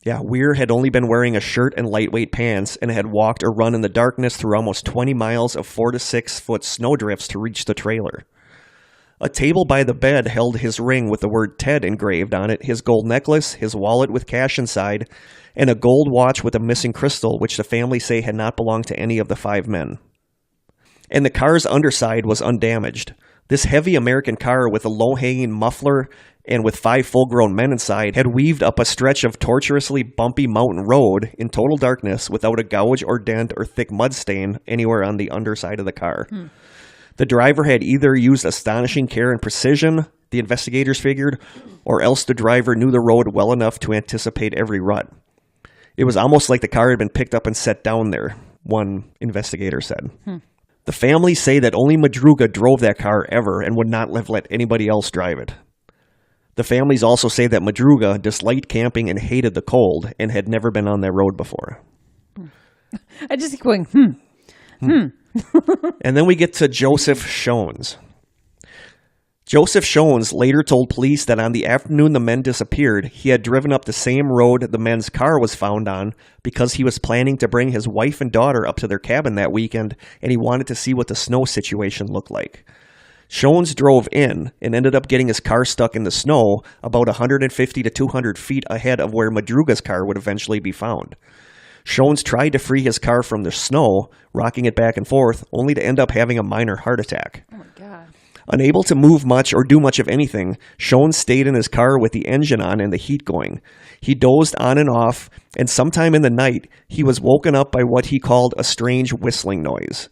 Yeah, Weir had only been wearing a shirt and lightweight pants and had walked or run in the darkness through almost 20 miles of 4 to 6 foot snowdrifts to reach the trailer. A table by the bed held his ring with the word Ted engraved on it, his gold necklace, his wallet with cash inside, and a gold watch with a missing crystal, which the family say had not belonged to any of the 5 men. And the car's underside was undamaged. This heavy American car with a low-hanging muffler and with 5 full-grown men inside had weaved up a stretch of tortuously bumpy mountain road in total darkness without a gouge or dent or thick mud stain anywhere on the underside of the car. The driver had either used astonishing care and precision, the investigators figured, or else the driver knew the road well enough to anticipate every rut. It was almost like the car had been picked up and set down there, one investigator said. The family say that only Madruga drove that car ever and would not have let anybody else drive it. The families also say that Madruga disliked camping and hated the cold and had never been on that road before. I just keep going, And then we get to Joseph Shones. Joseph Shones later told police that on the afternoon the men disappeared, he had driven up the same road the men's car was found on because he was planning to bring his wife and daughter up to their cabin that weekend, and he wanted to see what the snow situation looked like. Shones drove in and ended up getting his car stuck in the snow about 150 to 200 feet ahead of where Madruga's car would eventually be found. Shones tried to free his car from the snow, rocking it back and forth, only to end up having a minor heart attack. oh my God. Unable to move much or do much of anything, Shones stayed in his car with the engine on and the heat going. He dozed on and off, and sometime in the night, he was woken up by what he called a strange whistling noise.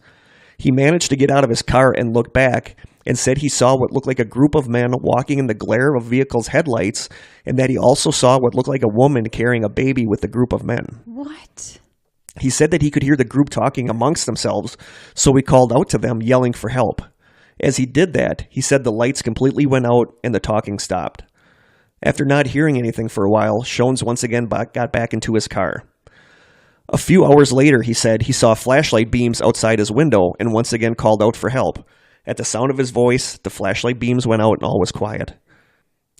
He managed to get out of his car and look back, and said he saw what looked like a group of men walking in the glare of vehicles' headlights, and that he also saw what looked like a woman carrying a baby with the group of men. What? He said that he could hear the group talking amongst themselves, so he called out to them, yelling for help. As he did that, he said the lights completely went out and the talking stopped. After not hearing anything for a while, Shones once again got back into his car. A few hours later, he said he saw flashlight beams outside his window and once again called out for help. At the sound of his voice, the flashlight beams went out and all was quiet.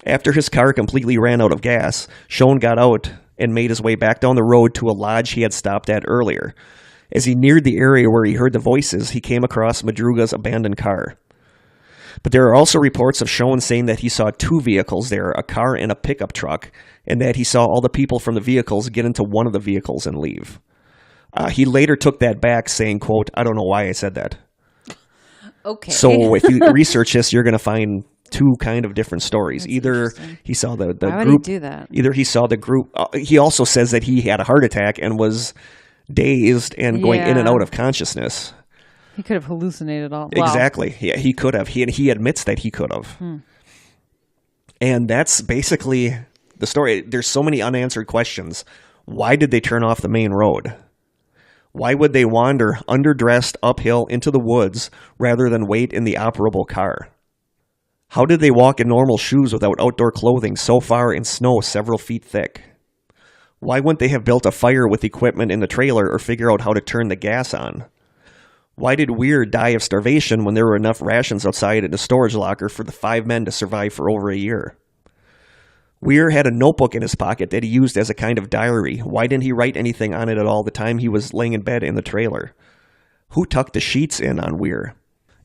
After his car completely ran out of gas, Shone got out and made his way back down the road to a lodge he had stopped at earlier. As he neared the area where he heard the voices, he came across Madruga's abandoned car. But there are also reports of Shone saying that he saw 2 vehicles there, a car and a pickup truck, and that he saw all the people from the vehicles get into one of the vehicles and leave. He later took that back, saying, quote, "I don't know why I said that." Okay. So if you research this, you're going to find 2 kind of different stories. That's Either he saw the Why group. would he do that? Either he saw the group. He also says that he had a heart attack and was dazed and going in and Yeah. out of consciousness. He could have hallucinated all. Exactly. Yeah, he could have. He admits that he could have. And that's basically the story. There's so many unanswered questions. Why did they turn off the main road? Why would they wander underdressed uphill into the woods rather than wait in the operable car? How did they walk in normal shoes without outdoor clothing so far in snow several feet thick? Why wouldn't they have built a fire with equipment in the trailer or figure out how to turn the gas on? Why did Weir die of starvation when there were enough rations outside in a storage locker for the 5 men to survive for over a year? Weir had a notebook in his pocket that he used as a kind of diary. Why didn't he write anything on it at all the time he was laying in bed in the trailer? Who tucked the sheets in on Weir?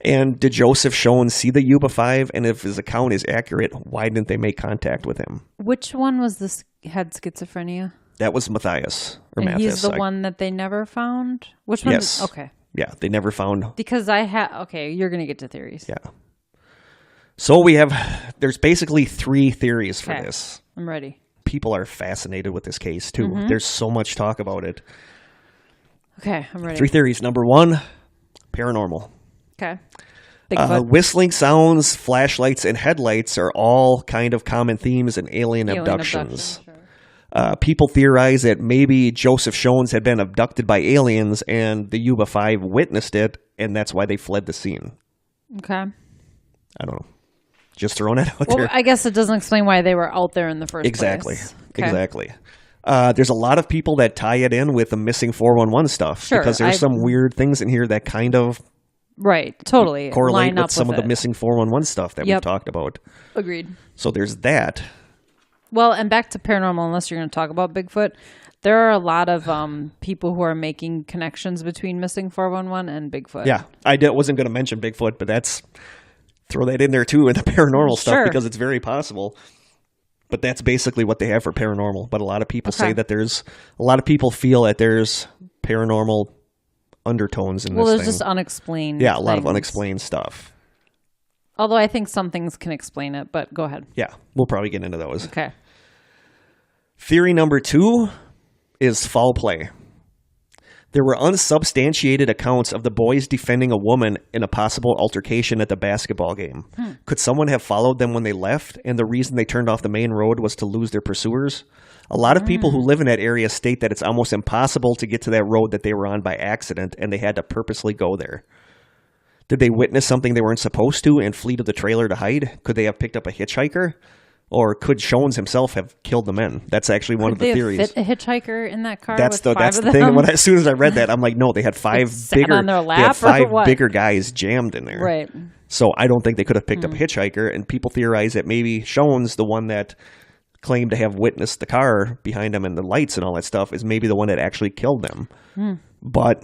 And did Joseph Schoen see the Yuba Five? And if his account is accurate, why didn't they make contact with him? Which one was this had schizophrenia? That was Matthias. And he's the one that they never found? Which one? Yes. Okay. Yeah, they never found. Because okay, you're going to get to theories. Yeah. So there's basically 3 theories for this. I'm ready. People are fascinated with this case, too. Mm-hmm. There's so much talk about it. Okay, I'm ready. 3 theories. Number 1, paranormal. Okay. Bigfoot. Whistling sounds, flashlights, and headlights are all kind of common themes in alien abductions. Sure. People theorize that maybe Joseph Schoen had been abducted by aliens and the Yuba Five witnessed it, and that's why they fled the scene. Okay. I don't know. Just throwing it out Well, there. I guess it doesn't explain why they were out there in the first Exactly. place. Okay. Exactly. There's a lot of people that tie it in with the missing 411 stuff. Sure, because there's some weird things in here that kind of totally correlate line up with some of the missing 411 stuff that we've talked about. Agreed. So there's that. Well, and back to paranormal, unless you're going to talk about Bigfoot, there are a lot of people who are making connections between missing 411 and Bigfoot. Yeah, wasn't going to mention Bigfoot, but throw that in there too in the paranormal stuff because it's very possible. But that's basically what they have for paranormal. But a lot of people say that a lot of people feel that there's paranormal undertones in this thing. Well, there's just unexplained a lot of things. unexplained stuff. Although I think some things can explain it, but go ahead. Yeah, we'll probably get into those. Okay. Theory number 2 is foul play. There were unsubstantiated accounts of the boys defending a woman in a possible altercation at the basketball game. Could someone have followed them when they left, and the reason they turned off the main road was to lose their pursuers? A lot of people who live in that area state that it's almost impossible to get to that road that they were on by accident, and they had to purposely go there. Did they witness something they weren't supposed to and flee to the trailer to hide? Could they have picked up a hitchhiker? Or could Schoens himself have killed the men? That's actually one of the theories. Could they have fit a hitchhiker in that car that's with the of thing. them? As soon as I read that, I'm like, no, they had 5 bigger on their lap they had 5 or what? bigger guys jammed in there. Right. So I don't think they could have picked up a hitchhiker. And people theorize that maybe Schoens, the one that claimed to have witnessed the car behind him and the lights and all that stuff, is maybe the one that actually killed them. But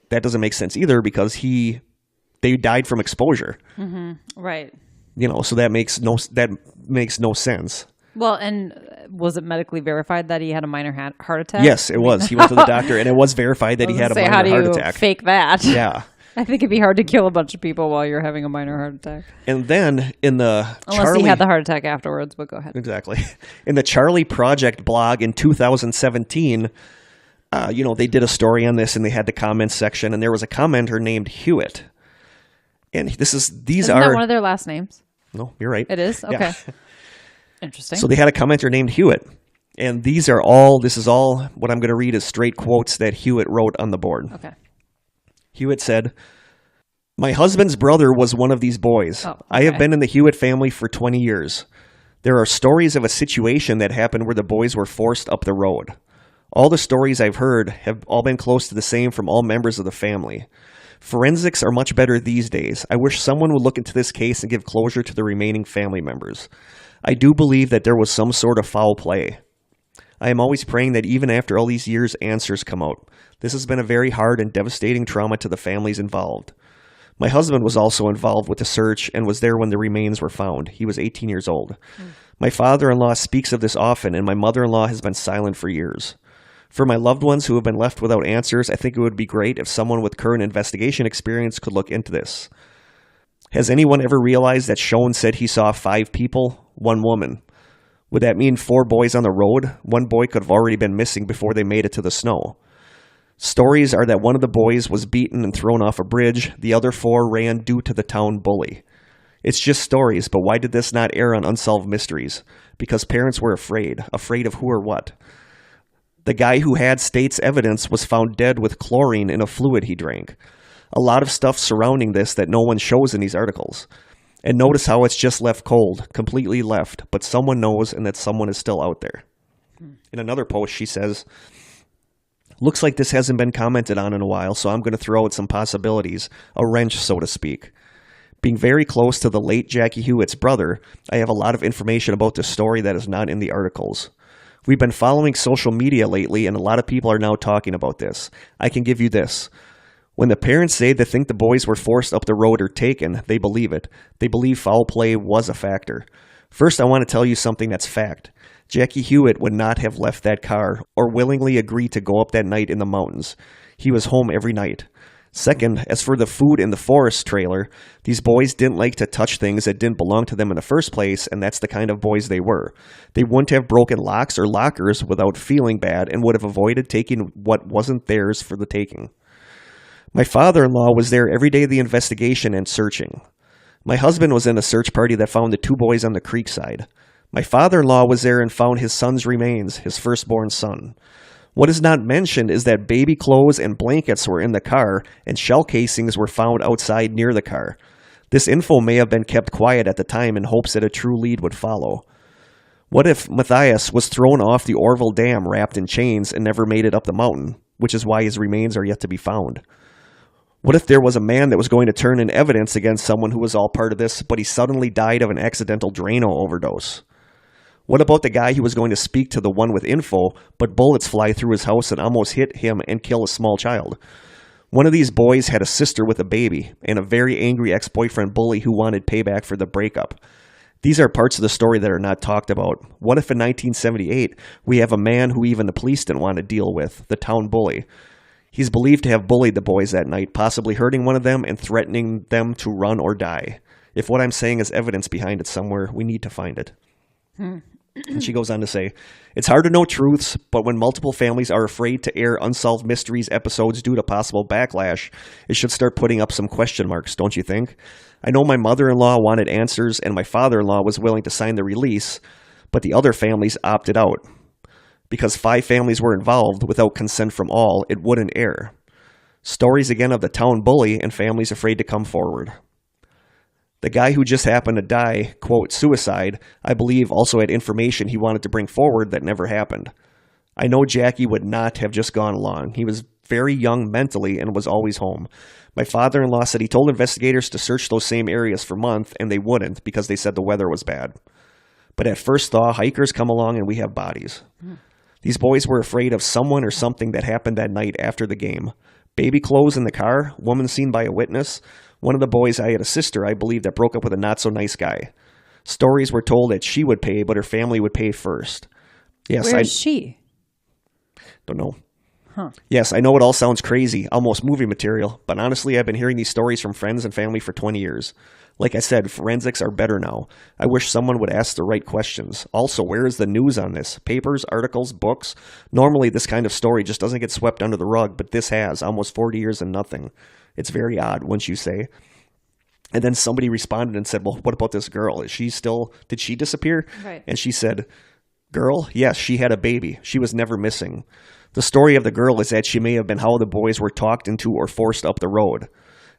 that doesn't make sense either because they died from exposure. Right. So that makes no sense. Well, and was it medically verified that he had a minor heart attack? Yes, it was. He went to the doctor, and it was verified that he had a minor heart attack. How do you fake that? Yeah. I think it'd be hard to kill a bunch of people while you're having a minor heart attack. And then Unless he had the heart attack afterwards, but go ahead. Exactly. In the Charlie Project blog in 2017, they did a story on this, and they had the comments section, and there was a commenter named Hewitt. And Isn't that one of their last names? No, you're right. It is? Okay. Yeah. Interesting. So they had a commenter named Hewitt. And this is all, what I'm going to read is straight quotes that Hewitt wrote on the board. Okay. Hewitt said, "My husband's brother was one of these boys. Oh, okay. I have been in the Hewitt family for 20 years. There are stories of a situation that happened where the boys were forced up the road. All the stories I've heard have all been close to the same from all members of the family. Forensics are much better these days. I wish someone would look into this case and give closure to the remaining family members. I do believe that there was some sort of foul play. I am always praying that even after all these years, answers come out. This has been a very hard and devastating trauma to the families involved. My husband was also involved with the search and was there when the remains were found. He was 18 years old. My father-in-law speaks of this often, and my mother-in-law has been silent for years. For my loved ones who have been left without answers, I think it would be great if someone with current investigation experience could look into this. Has anyone ever realized that Schoen said he saw 5 people, 1 woman? Would that mean 4 boys on the road? 1 boy could have already been missing before they made it to the snow. Stories are that one of the boys was beaten and thrown off a bridge. The other 4 ran due to the town bully. It's just stories, but why did this not air on Unsolved Mysteries? Because parents were afraid. Afraid of who or what? The guy who had state's evidence was found dead with chlorine in a fluid he drank. A lot of stuff surrounding this that no one shows in these articles. And notice how it's just left cold, completely left, but someone knows and that someone is still out there. In another post, she says, looks like this hasn't been commented on in a while, so I'm going to throw out some possibilities, a wrench, so to speak. Being very close to the late Jackie Hewitt's brother, I have a lot of information about this story that is not in the articles. We've been following social media lately, and a lot of people are now talking about this. I can give you this. When the parents say they think the boys were forced up the road or taken, they believe it. They believe foul play was a factor. First, I want to tell you something that's fact. Jackie Hewitt would not have left that car or willingly agreed to go up that night in the mountains. He was home every night. Second, as for the food in the forest trailer, these boys didn't like to touch things that didn't belong to them in the first place, and that's the kind of boys they were. They wouldn't have broken locks or lockers without feeling bad and would have avoided taking what wasn't theirs for the taking. My father-in-law was there every day of the investigation and searching. My husband was in a search party that found the two boys on the creek side. My father-in-law was there and found his son's remains, his firstborn son. What is not mentioned is that baby clothes and blankets were in the car and shell casings were found outside near the car. This info may have been kept quiet at the time in hopes that a true lead would follow. What if Matthias was thrown off the Orville Dam wrapped in chains and never made it up the mountain, which is why his remains are yet to be found? What if there was a man that was going to turn in evidence against someone who was all part of this, but he suddenly died of an accidental Drano overdose? What about the guy who was going to speak to the one with info, but bullets fly through his house and almost hit him and kill a small child? One of these boys had a sister with a baby, and a very angry ex-boyfriend bully who wanted payback for the breakup. These are parts of the story that are not talked about. What if in 1978, we have a man who even the police didn't want to deal with, the town bully? He's believed to have bullied the boys that night, possibly hurting one of them and threatening them to run or die. If what I'm saying is evidence behind it somewhere, we need to find it. And she goes on to say, it's hard to know truths, but when multiple families are afraid to air Unsolved Mysteries episodes due to possible backlash, it should start putting up some question marks, don't you think? I know my mother-in-law wanted answers and my father-in-law was willing to sign the release, but the other families opted out. Because 5 families were involved, without consent from all, it wouldn't air. Stories again of the town bully and families afraid to come forward. The guy who just happened to die, quote, suicide, I believe also had information he wanted to bring forward that never happened. I know Jackie would not have just gone along. He was very young mentally and was always home. My father-in-law said he told investigators to search those same areas for months, and they wouldn't because they said the weather was bad. But at first thaw, hikers come along and we have bodies. These boys were afraid of someone or something that happened that night after the game. Baby clothes in the car, woman seen by a witness. One of the boys, I had a sister, I believe, that broke up with a not-so-nice guy. Stories were told that she would pay, but her family would pay first. Yes, Where is she? Don't know. Huh. Yes, I know it all sounds crazy, almost movie material, but honestly, I've been hearing these stories from friends and family for 20 years. Like I said, forensics are better now. I wish someone would ask the right questions. Also, where is the news on this? Papers, articles, books? Normally, this kind of story just doesn't get swept under the rug, but this has, almost 40 years and nothing. It's very odd, wouldn't you say? And then somebody responded and said, well, what about this girl? Did she disappear? Right. And she said, girl? Yes, she had a baby. She was never missing. The story of the girl is that she may have been how the boys were talked into or forced up the road.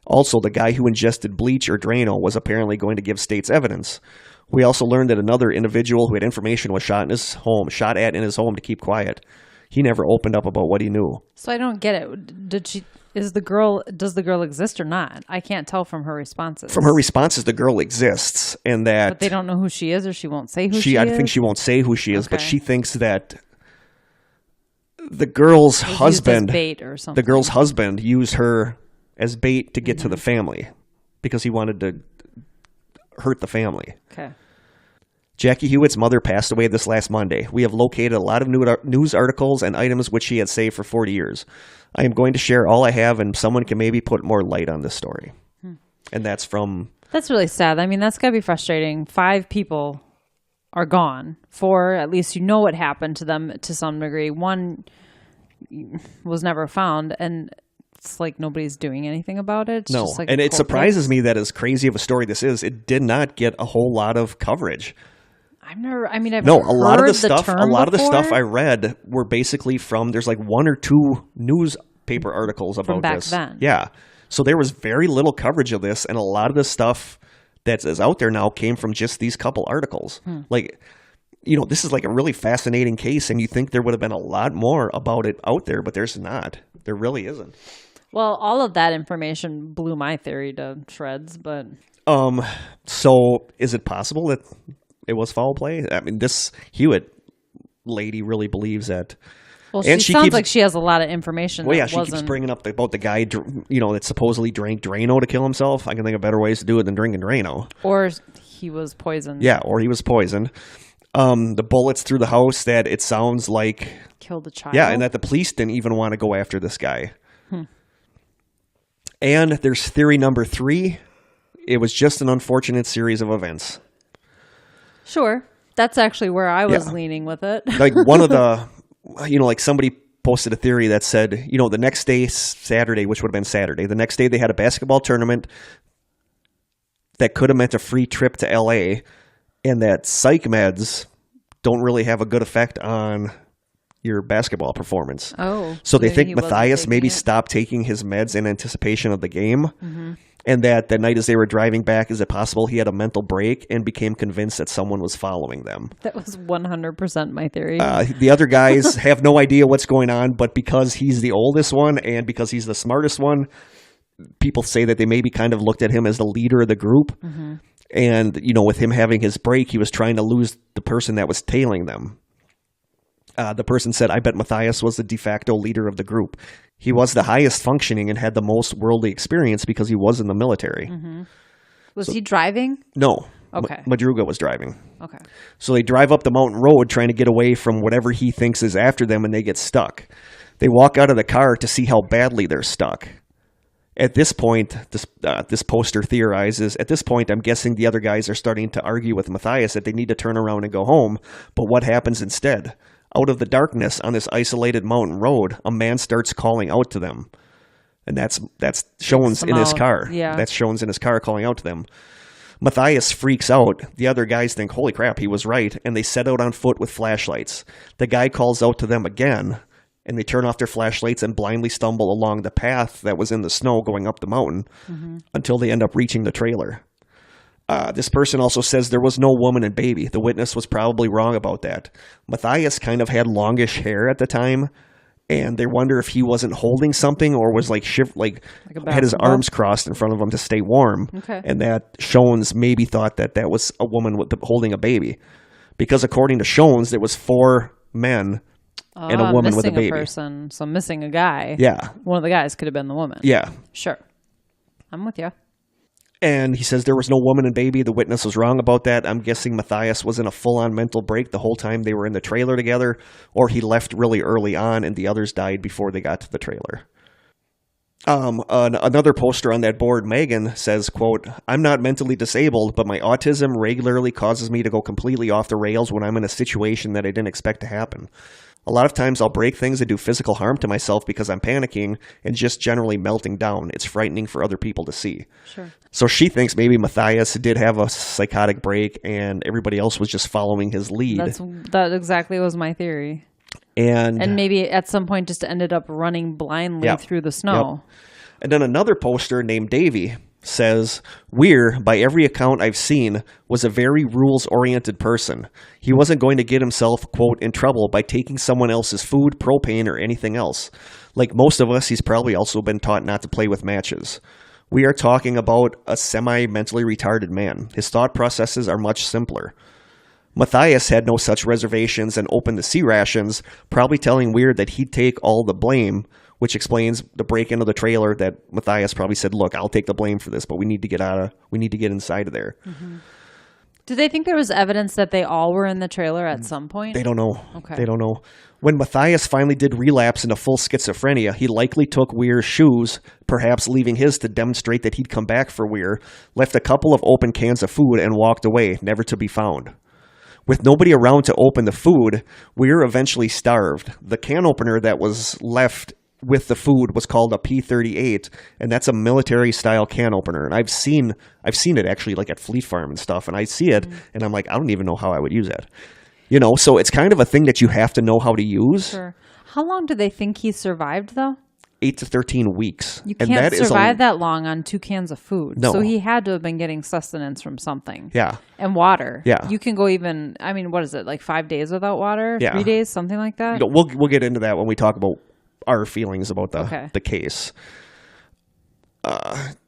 Also, the guy who ingested bleach or Drano was apparently going to give state's evidence. We also learned that another individual who had information was shot at in his home to keep quiet. He never opened up about what he knew. So I don't get it. Does the girl exist or not? I can't tell from her responses. From her responses, the girl exists, and that... But they don't know who she is, or she won't say who she is? I think she won't say who she is, Okay. but she thinks that the girl's husband... Used as bait or something. The girl's husband used her as bait to get to the family because he wanted to hurt the family. Okay. Jackie Hewitt's mother passed away this last Monday. We have located a lot of news articles and items which she had saved for 40 years. I am going to share all I have, and someone can maybe put more light on this story. And that's from... That's really sad. I mean, that's got to be frustrating. 5 people are gone. 4, at least you know what happened to them to some degree. 1 was never found, and it's like nobody's doing anything about it. It's no, just like and a it cold surprises case. me that as crazy of a story this is, it did not get a whole lot of coverage. I've heard No, a lot of the stuff before. I read were basically from, there's like one or two newspaper articles about From back this. then. Yeah. So there was very little coverage of this, and a lot of the stuff that is out there now came from just these couple articles. Like, this is like a really fascinating case, and you think there would have been a lot more about it out there, but there's not. There really isn't. Well, all of that information blew my theory to shreds, but... So is it possible that it was foul play? I mean, this Hewitt lady really believes that. Well, she sounds like she has a lot of information. Well, yeah, she keeps bringing up about the guy, that supposedly drank Drano to kill himself. I can think of better ways to do it than drinking Drano. Or he was poisoned. Yeah, or he was poisoned. The bullets through the house that it sounds like killed a child. Yeah, and that the police didn't even want to go after this guy. And there's theory number 3. It was just an unfortunate series of events. Sure. That's actually where I was leaning with it. Like one of the, like somebody posted a theory that said, the next day, Saturday, which would have been Saturday, the next day they had a basketball tournament that could have meant a free trip to LA, and that psych meds don't really have a good effect on your basketball performance. Oh. So they think Matthias maybe stopped taking his meds in anticipation of the game. And that the night as they were driving back, is it possible he had a mental break and became convinced that someone was following them? That was 100% my theory. The other guys have no idea what's going on, but because he's the oldest one and because he's the smartest one, people say that they maybe kind of looked at him as the leader of the group. And, with him having his break, he was trying to lose the person that was tailing them. The person said, I bet Matthias was the de facto leader of the group. He was the highest functioning and had the most worldly experience because he was in the military. Was he driving? No. Okay. Madruga was driving. Okay. So they drive up the mountain road trying to get away from whatever he thinks is after them, and they get stuck. They walk out of the car to see how badly they're stuck. At this point, this poster theorizes, at this point, I'm guessing the other guys are starting to argue with Matthias that they need to turn around and go home. But what happens instead? Out of the darkness on this isolated mountain road, a man starts calling out to them. And that's Shones in his car. Yeah. That's Shones in his car calling out to them. Matthias freaks out. The other guys think, holy crap, he was right. And they set out on foot with flashlights. The guy calls out to them again, and they turn off their flashlights and blindly stumble along the path that was in the snow going up the mountain until they end up reaching the trailer. This person also says there was no woman and baby. The witness was probably wrong about that. Matthias kind of had longish hair at the time, and they wonder if he wasn't holding something or was had his arms crossed in front of him to stay warm. Okay. And that Shones maybe thought that was a woman holding a baby. Because according to Shones, there was 4 men and a woman with a baby. Person, so missing a guy. Yeah. One of the guys could have been the woman. Yeah. Sure. I'm with you. And he says there was no woman and baby. The witness was wrong about that. I'm guessing Matthias was in a full-on mental break the whole time they were in the trailer together, or he left really early on and the others died before they got to the trailer. Another poster on that board, Megan, says, quote, I'm not mentally disabled, but my autism regularly causes me to go completely off the rails when I'm in a situation that I didn't expect to happen. A lot of times I'll break things and do physical harm to myself because I'm panicking and just generally melting down. It's frightening for other people to see. Sure. So she thinks maybe Matthias did have a psychotic break and everybody else was just following his lead. That exactly was my theory. And maybe at some point just ended up running blindly through the snow. Yep. And then another poster named Davey says, Weir, by every account I've seen, was a very rules-oriented person. He wasn't going to get himself, quote, in trouble by taking someone else's food, propane, or anything else. Like most of us, he's probably also been taught not to play with matches. We are talking about a semi-mentally retarded man. His thought processes are much simpler. Matthias had no such reservations and opened the C rations, probably telling Weir that he'd take all the blame, which explains the break-in of the trailer that Matthias probably said, look, I'll take the blame for this, but we need to get inside of there. Mm-hmm. Do they think there was evidence that they all were in the trailer at some point? They don't know. Okay. They don't know. When Matthias finally did relapse into full schizophrenia, he likely took Weir's shoes, perhaps leaving his to demonstrate that he'd come back for Weir, left a couple of open cans of food, and walked away, never to be found. With nobody around to open the food, Weir eventually starved. The can opener that was left with the food was called a P-38, and that's a military-style can opener. And I've seen it actually like at Fleet Farm and stuff, and I see it, and I'm like, I don't even know how I would use it. You know, so it's kind of a thing that you have to know how to use. Sure. How long do they think he survived, though? 8 to 13 weeks. You can't survive that long on 2 cans of food. No. So he had to have been getting sustenance from something. Yeah. And water. Yeah. You can go even, I mean, what is it, like 5 days without water? Yeah. 3 days, something like that? You know, we'll get into that when we talk about our feelings about the case.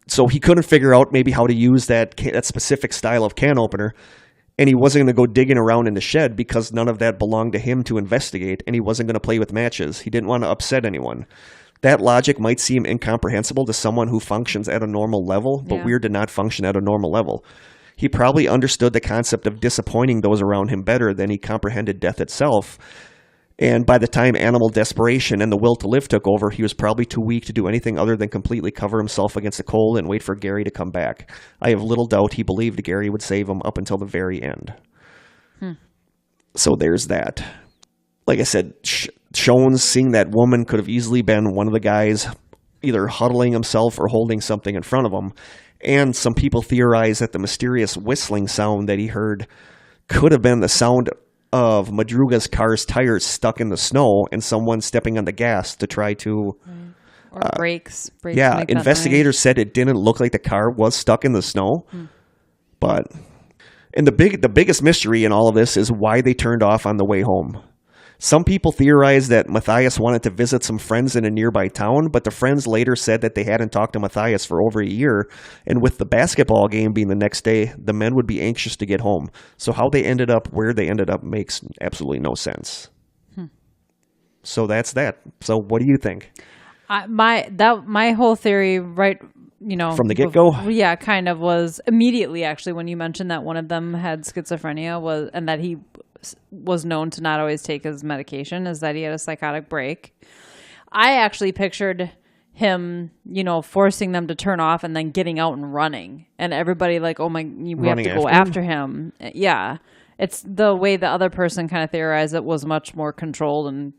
So he couldn't figure out maybe how to use that specific style of can opener, and he wasn't going to go digging around in the shed because none of that belonged to him to investigate, and he wasn't going to play with matches. He didn't want to upset anyone. That logic might seem incomprehensible to someone who functions at a normal level, but Weir did not function at a normal level. He probably understood the concept of disappointing those around him better than he comprehended death itself. And by the time animal desperation and the will to live took over, he was probably too weak to do anything other than completely cover himself against the cold and wait for Gary to come back. I have little doubt he believed Gary would save him up until the very end. So there's that. Like I said, Shones seeing that woman could have easily been one of the guys either huddling himself or holding something in front of him. And some people theorize that the mysterious whistling sound that he heard could have been the sound of Madruga's car's tires stuck in the snow and someone stepping on the gas to try to... Or brakes. Yeah, investigators said it didn't look like the car was stuck in the snow. But... And the biggest mystery in all of this is why they turned off on the way home. Some people theorize that Matthias wanted to visit some friends in a nearby town, but the friends later said that they hadn't talked to Matthias for over a year, and with the basketball game being the next day, the men would be anxious to get home. So how they ended up where they ended up makes absolutely no sense. So that's that. So what do you think? My whole theory, right, from the get-go? Yeah, kind of was immediately, actually, when you mentioned that one of them had schizophrenia and that he was known to not always take his medication, is that he had a psychotic break. I actually pictured him, forcing them to turn off and then getting out and running, and everybody like, oh my, we have to go after him. Yeah. It's the way the other person kind of theorized it was much more controlled.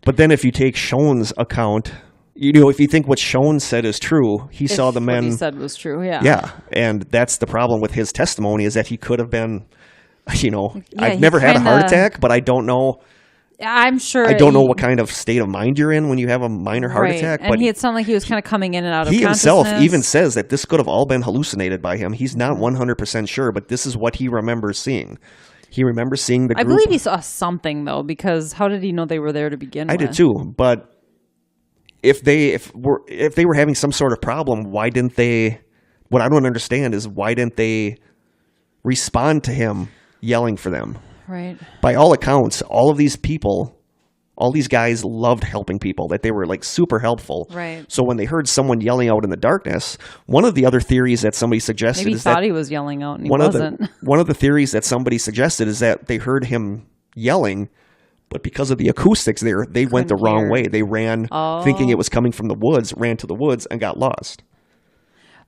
But then if you take Shone's account, if you think what Shone said is true, he saw the men. What he said was true, yeah. Yeah, and that's the problem with his testimony, is that he could have been, I've never had a heart attack, but I don't know. I'm sure. I don't know what kind of state of mind you're in when you have a minor heart attack. And it sounded like he was kind of coming in and out of consciousness. He himself even says that this could have all been hallucinated by him. He's not 100% sure, but this is what he remembers seeing. He remembers seeing the group. I believe he saw something, though, because how did he know they were there to begin with? I did too, but if they were having some sort of problem, why didn't they? What I don't understand is why didn't they respond to him yelling for them? Right. By all accounts, all of these people, all these guys loved helping people, that they were like super helpful. Right. So when they heard someone yelling out in the darkness, one of the other theories that somebody suggested Maybe is that he was yelling out and he wasn't. One of the theories that somebody suggested is that they heard him yelling, but because of the acoustics there, they went the wrong way. They ran thinking it was coming from the woods, ran to the woods and got lost.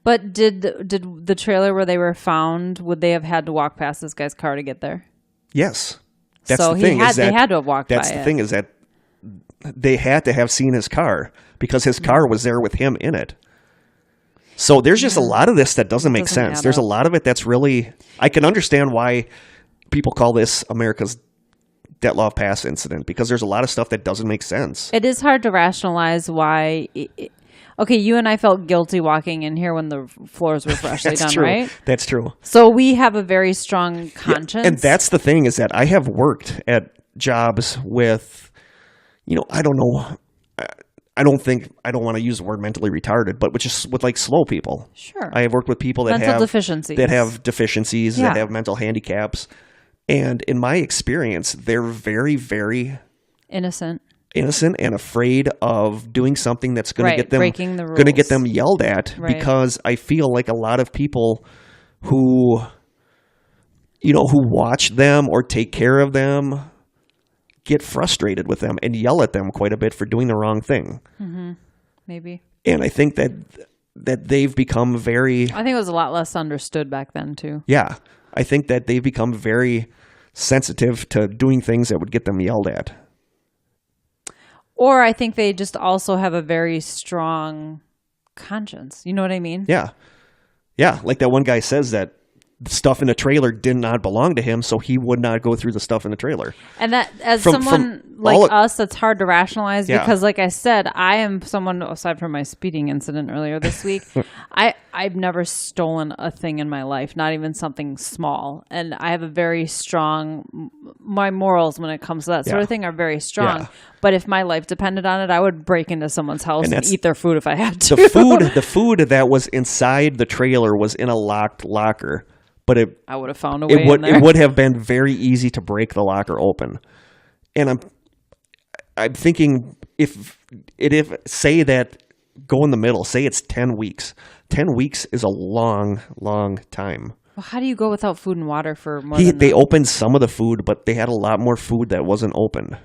But did the trailer where they were found, would they have had to walk past this guy's car to get there? Yes. That's the thing. They had to have walked by it. That's the thing, is that they had to have seen his car because his car was there with him in it. So there's just a lot of this that doesn't make sense. There's a lot of it that's really... I can understand why people call this America's Dyatlov Pass Incident, because there's a lot of stuff that doesn't make sense. It is hard to rationalize why... Okay, you and I felt guilty walking in here when the floors were freshly done, true. Right? That's true. So we have a very strong conscience. And that's the thing, is that I have worked at jobs with, I don't know, I don't want to use the word mentally retarded, but with like slow people. Sure. I have worked with people that have deficiencies, that have mental handicaps. And in my experience, they're very, very innocent and afraid of doing something that's going to get them breaking the rules. Going to get them yelled at, because I feel like a lot of people who watch them or take care of them get frustrated with them and yell at them quite a bit for doing the wrong thing. Mm-hmm. Maybe. And I think that they've become very... I think it was a lot less understood back then too. Yeah. I think that they've become very sensitive to doing things that would get them yelled at. Or I think they just also have a very strong conscience. You know what I mean? Yeah. Yeah. Like that one guy says that the stuff in the trailer did not belong to him, so he would not go through the stuff in the trailer. And that, as From someone like us, that's hard to rationalize because, like I said, I am someone, aside from my speeding incident earlier this week, I've never stolen a thing in my life, not even something small. And I have a very strong, my morals when it comes to that sort of thing are very strong. Yeah. But if my life depended on it, I would break into someone's house and eat their food if I had to. The food that was inside the trailer was in a locked locker. But I would have found a way in there. It would have been very easy to break the locker open. And I'm thinking if say that go in the middle, say it's 10 weeks. 10 weeks is a long, long time. Well, how do you go without food and water for more than They opened some of the food, but they had a lot more food that wasn't opened.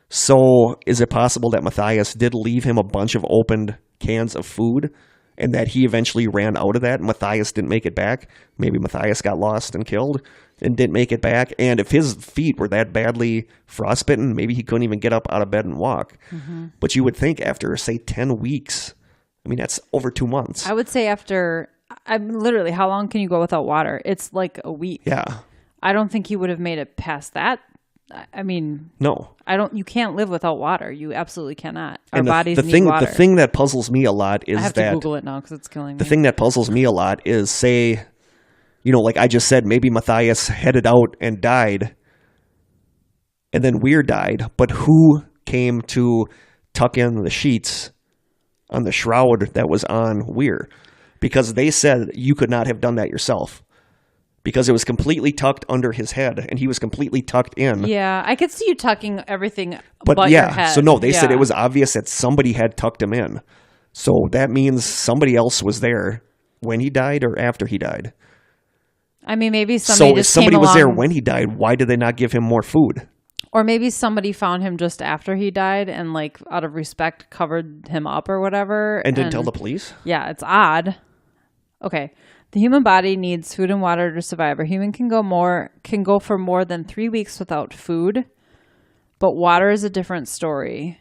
So is it possible that Matthias did leave him a bunch of opened cans of food and that he eventually ran out of that and Matthias didn't make it back? Maybe Matthias got lost and killed and didn't make it back. And if his feet were that badly frostbitten, maybe he couldn't even get up out of bed and walk. But you would think after, say, 10 weeks, I mean, that's over 2 months. I would say after, literally, how long can you go without water? It's like a week. Yeah. I don't think he would have made it past that. I mean, no. You can't live without water. You absolutely cannot. Our and bodies need water. The thing that puzzles me a lot is I have to Google it now because it's killing me. The thing that puzzles me a lot is, say, like I just said, maybe Matthias headed out and died, and then Weir died, but who came to tuck in the sheets on the shroud that was on Weir? Because they said you could not have done that yourself. Because it was completely tucked under his head, and he was completely tucked in. Yeah, I could see you tucking everything but your head. So no, they said it was obvious that somebody had tucked him in. So that means somebody else was there when he died or after he died. I mean, maybe somebody if somebody was there when he died, why did they not give him more food? Or maybe somebody found him just after he died and, like, out of respect, covered him up or whatever. And didn't tell the police? Yeah, it's odd. Okay. The human body needs food and water to survive. A human can go for more than 3 weeks without food, but water is a different story.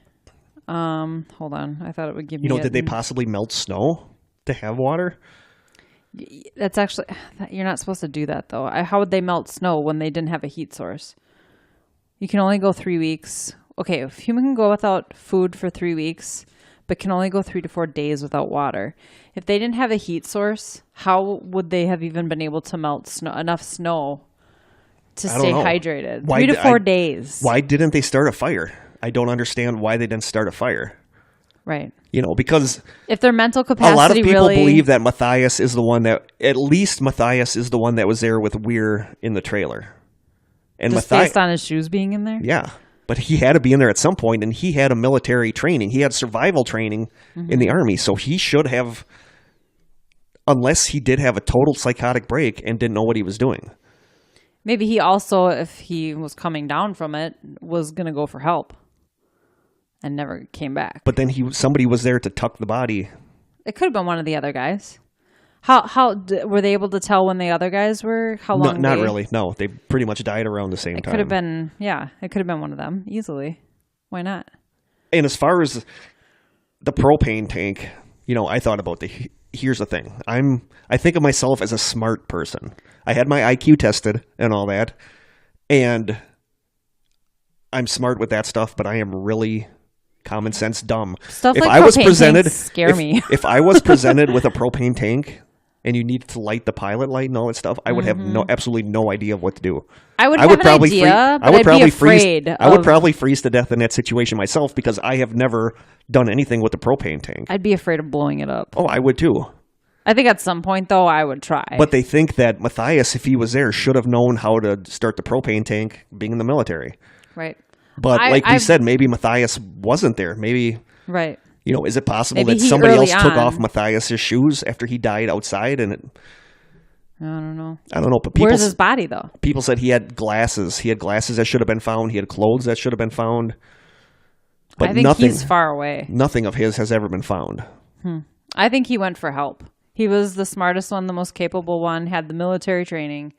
Hold on. I thought it would give me. Did they possibly melt snow to have water? That's actually, you're not supposed to do that though. How would they melt snow when they didn't have a heat source? You can only go 3 weeks. Okay, if a human can go without food for 3 weeks, but can only go 3 to 4 days without water. If they didn't have a heat source, how would they have even been able to melt enough snow to stay hydrated? 3 to 4 days. Why didn't they start a fire? I don't understand why they didn't start a fire. Right. Because if their mental capacity, a lot of people believe that Matthias is the one that, at least Matthias is the one that was there with Weir in the trailer. And just based on his shoes being in there? Yeah. But he had to be in there at some point, and he had a military training. He had survival training in the Army, so he should have, unless he did have a total psychotic break and didn't know what he was doing. Maybe he also, if he was coming down from it, was going to go for help and never came back. But then somebody was there to tuck the body. It could have been one of the other guys. How were they able to tell when the other guys were? How long? Not really. No, they pretty much died around the same time. It could have been, it could have been one of them easily. Why not? And as far as the propane tank, I thought about here's the thing. I think of myself as a smart person. I had my IQ tested and all that, and I'm smart with that stuff, but I am really common sense dumb. Stuff if like I was presented, scare me. If I was presented with a propane tank and you needed to light the pilot light and all that stuff, I would have absolutely no idea of what to do. I would probably freeze to death in that situation myself because I have never done anything with the propane tank. I'd be afraid of blowing it up. Oh, I would too. I think at some point, though, I would try. But they think that Matthias, if he was there, should have known how to start the propane tank being in the military. Right. But we said, maybe Matthias wasn't there. Maybe, right. Is it possible that somebody else took off Matthias's shoes after he died outside? And I don't know. But where's his body, though? People said he had glasses. He had glasses that should have been found. He had clothes that should have been found. But I think he's far away. Nothing of his has ever been found. I think he went for help. He was the smartest one, the most capable one, had the military training.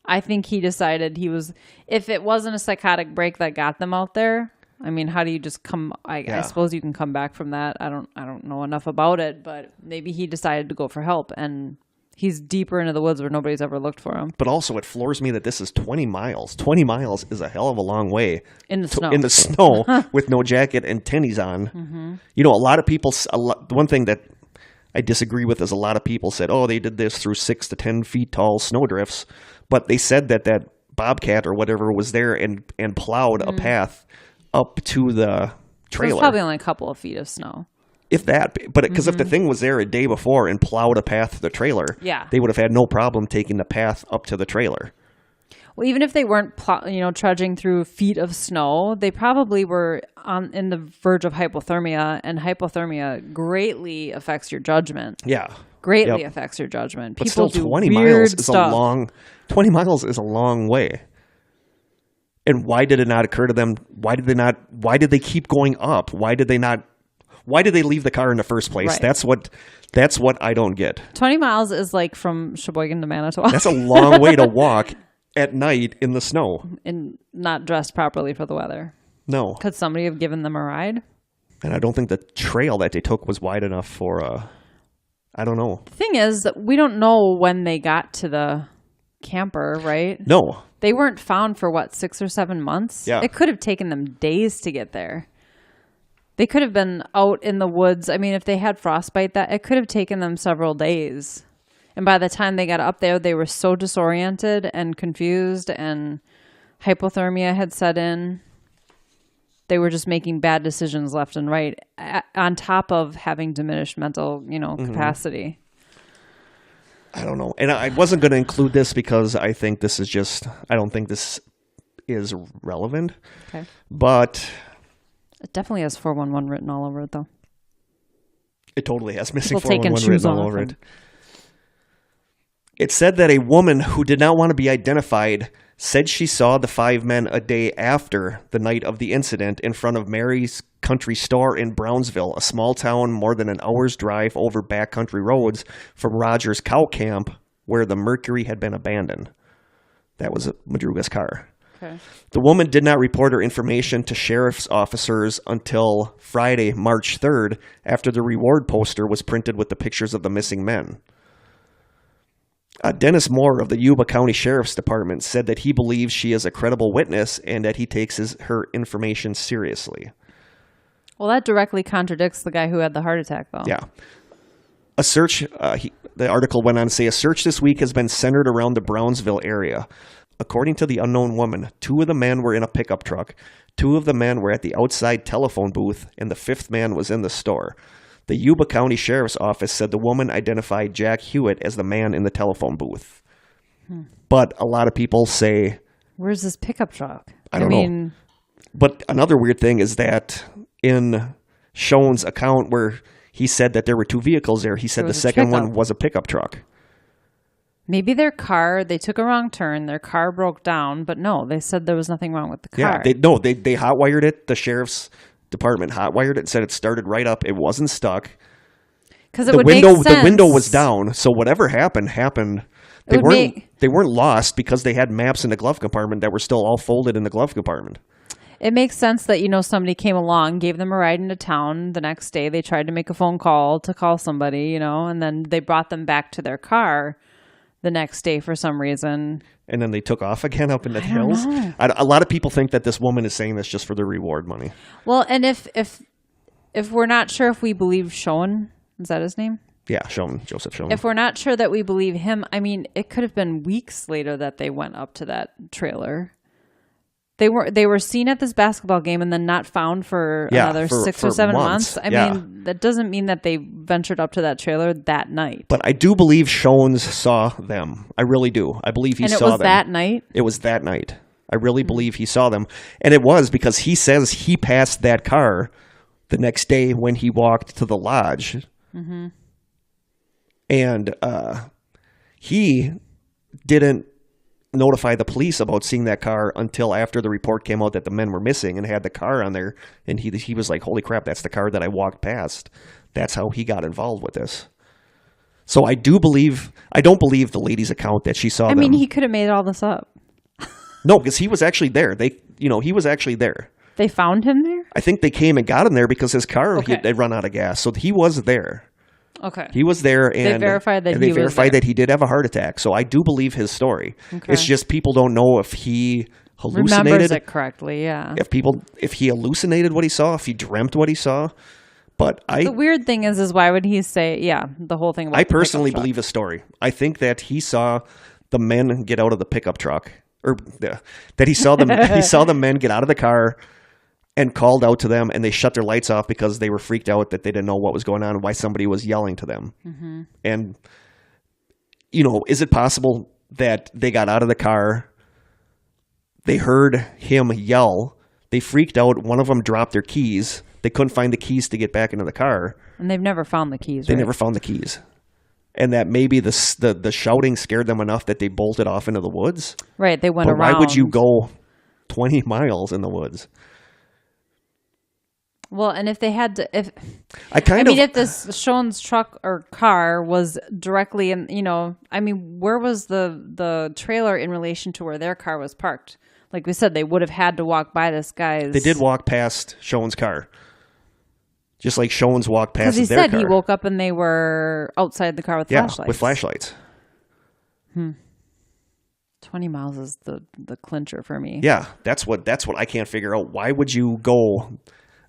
I think he decided if it wasn't a psychotic break that got them out there, I mean, how do you just come? I suppose you can come back from that. I don't know enough about it, but maybe he decided to go for help, and he's deeper into the woods where nobody's ever looked for him. But also, it floors me that this is 20 miles. 20 miles is a hell of a long way In the snow. In the snow with no jacket and tennies on. Mm-hmm. You know, a lot of people. The one thing that I disagree with is a lot of people said, "Oh, they did this through 6 to 10 feet tall snowdrifts," but they said that bobcat or whatever was there and plowed a path up to the trailer. There's probably only a couple of feet of snow. If that, but because if the thing was there a day before and plowed a path to the trailer, they would have had no problem taking the path up to the trailer. Well, even if they weren't, trudging through feet of snow, they probably were in the verge of hypothermia, and hypothermia greatly affects your judgment. Yeah, greatly affects your judgment. But People still, do 20 weird miles is stuff. 20 miles is a long way. And why did it not occur to them? Why did they keep going up? Why did they leave the car in the first place? Right. That's what I don't get. 20 miles is like from Sheboygan to Manitowoc. That's a long way to walk at night in the snow. And not dressed properly for the weather. No. Could somebody have given them a ride? And I don't think the trail that they took was wide enough for I don't know. The thing is that we don't know when they got to the camper, right? No. They weren't found for 6 or 7 months? Yeah. It could have taken them days to get there. They could have been out in the woods. I mean, if they had frostbite, it could have taken them several days. And by the time they got up there, they were so disoriented and confused, and hypothermia had set in. They were just making bad decisions left and right, on top of having diminished mental, capacity. I don't know. And I wasn't going to include this because I think this is I don't think this is relevant. Okay. But it definitely has 411 written all over it, though. It totally has missing People taking 411 written all over it. It said that a woman who did not want to be identified said she saw the 5 men a day after the night of the incident in front of Mary's Country Store in Brownsville, a small town more than an hour's drive over backcountry roads from Rogers Cow Camp, where the Mercury had been abandoned. That was Madruga's car. Okay. The woman did not report her information to sheriff's officers until Friday, March 3rd, after the reward poster was printed with the pictures of the missing men. Dennis Moore of the Yuba County Sheriff's Department said that he believes she is a credible witness and that he takes her information seriously. Well, that directly contradicts the guy who had the heart attack, though. Yeah. A search, the article went on to say, a search this week has been centered around the Brownsville area. According to the unknown woman, 2 of the men were in a pickup truck, 2 of the men were at the outside telephone booth, and the 5th man was in the store. The Yuba County Sheriff's Office said the woman identified Jack Hewitt as the man in the telephone booth. But a lot of people say... Where's this pickup truck? I don't know. But another weird thing is that in Schoen's account where he said that there were 2 vehicles there, he said the second one was a pickup truck. Maybe their car, they took a wrong turn, their car broke down, but no, they said there was nothing wrong with the car. Yeah, they hot-wired it. The sheriff's department hot-wired it and said it started right up. It wasn't stuck. Because it would make sense. The window was down, so whatever happened. They weren't lost because they had maps in the glove compartment that were still all folded in the glove compartment. It makes sense that, somebody came along, gave them a ride into town. The next day, they tried to make a phone call to call somebody, and then they brought them back to their car the next day for some reason. And then they took off again up in the hills. A lot of people think that this woman is saying this just for the reward money. Well, and if we're not sure if we believe Schoen, is that his name? Yeah, Joseph Schoen. If we're not sure that we believe him, I mean, it could have been weeks later that they went up to that trailer. They were seen at this basketball game and then not found for another 6 or 7 months. I mean, that doesn't mean that they ventured up to that trailer that night. But I do believe Schoen saw them. I really do. I believe he saw them. And it was that night? It was that night. I really believe he saw them. And it was because he says he passed that car the next day when he walked to the lodge. Mm-hmm. And he didn't notify the police about seeing that car until after the report came out that the men were missing and had the car on there. And he was like, holy crap, that's the car that I walked past. That's how he got involved with this. So I don't believe the lady's account that she saw them. I mean, he could have made all this up. No, because he was actually there. He was actually there. They found him there? I think they came and got him there because his car Okay. had run out of gas. So he was there. Okay. He was there, and They verified that they he was verified there. that he did have a heart attack. So I do believe his story. Okay. It's just people don't know if he hallucinated. Remembers it correctly, yeah. If he hallucinated what he saw, if he dreamt what he saw. But The weird thing is why would he say, the whole thing about I the pickup personally truck. believe his story. I think that he saw the men get out of the pickup truck, or that he saw the men get out of the car and called out to them, and they shut their lights off because they were freaked out that they didn't know what was going on and why somebody was yelling to them. Mm-hmm. And, is it possible that they got out of the car, they heard him yell, they freaked out, one of them dropped their keys, they couldn't find the keys to get back into the car. And they've never found the keys, They right? never found the keys. And that maybe the shouting scared them enough that they bolted off into the woods. Right, they went But around. why would you go 20 miles in the woods? Well, and if they had to, if this Sean's truck or car was directly in, where was the trailer in relation to where their car was parked? Like we said, they would have had to walk by this guy's. They did walk past Sean's car. Just like Sean's walked past Because he their said car. he woke up and they were outside the car with flashlights. With flashlights. 20 miles is the clincher for me. Yeah, that's what I can't figure out. Why would you go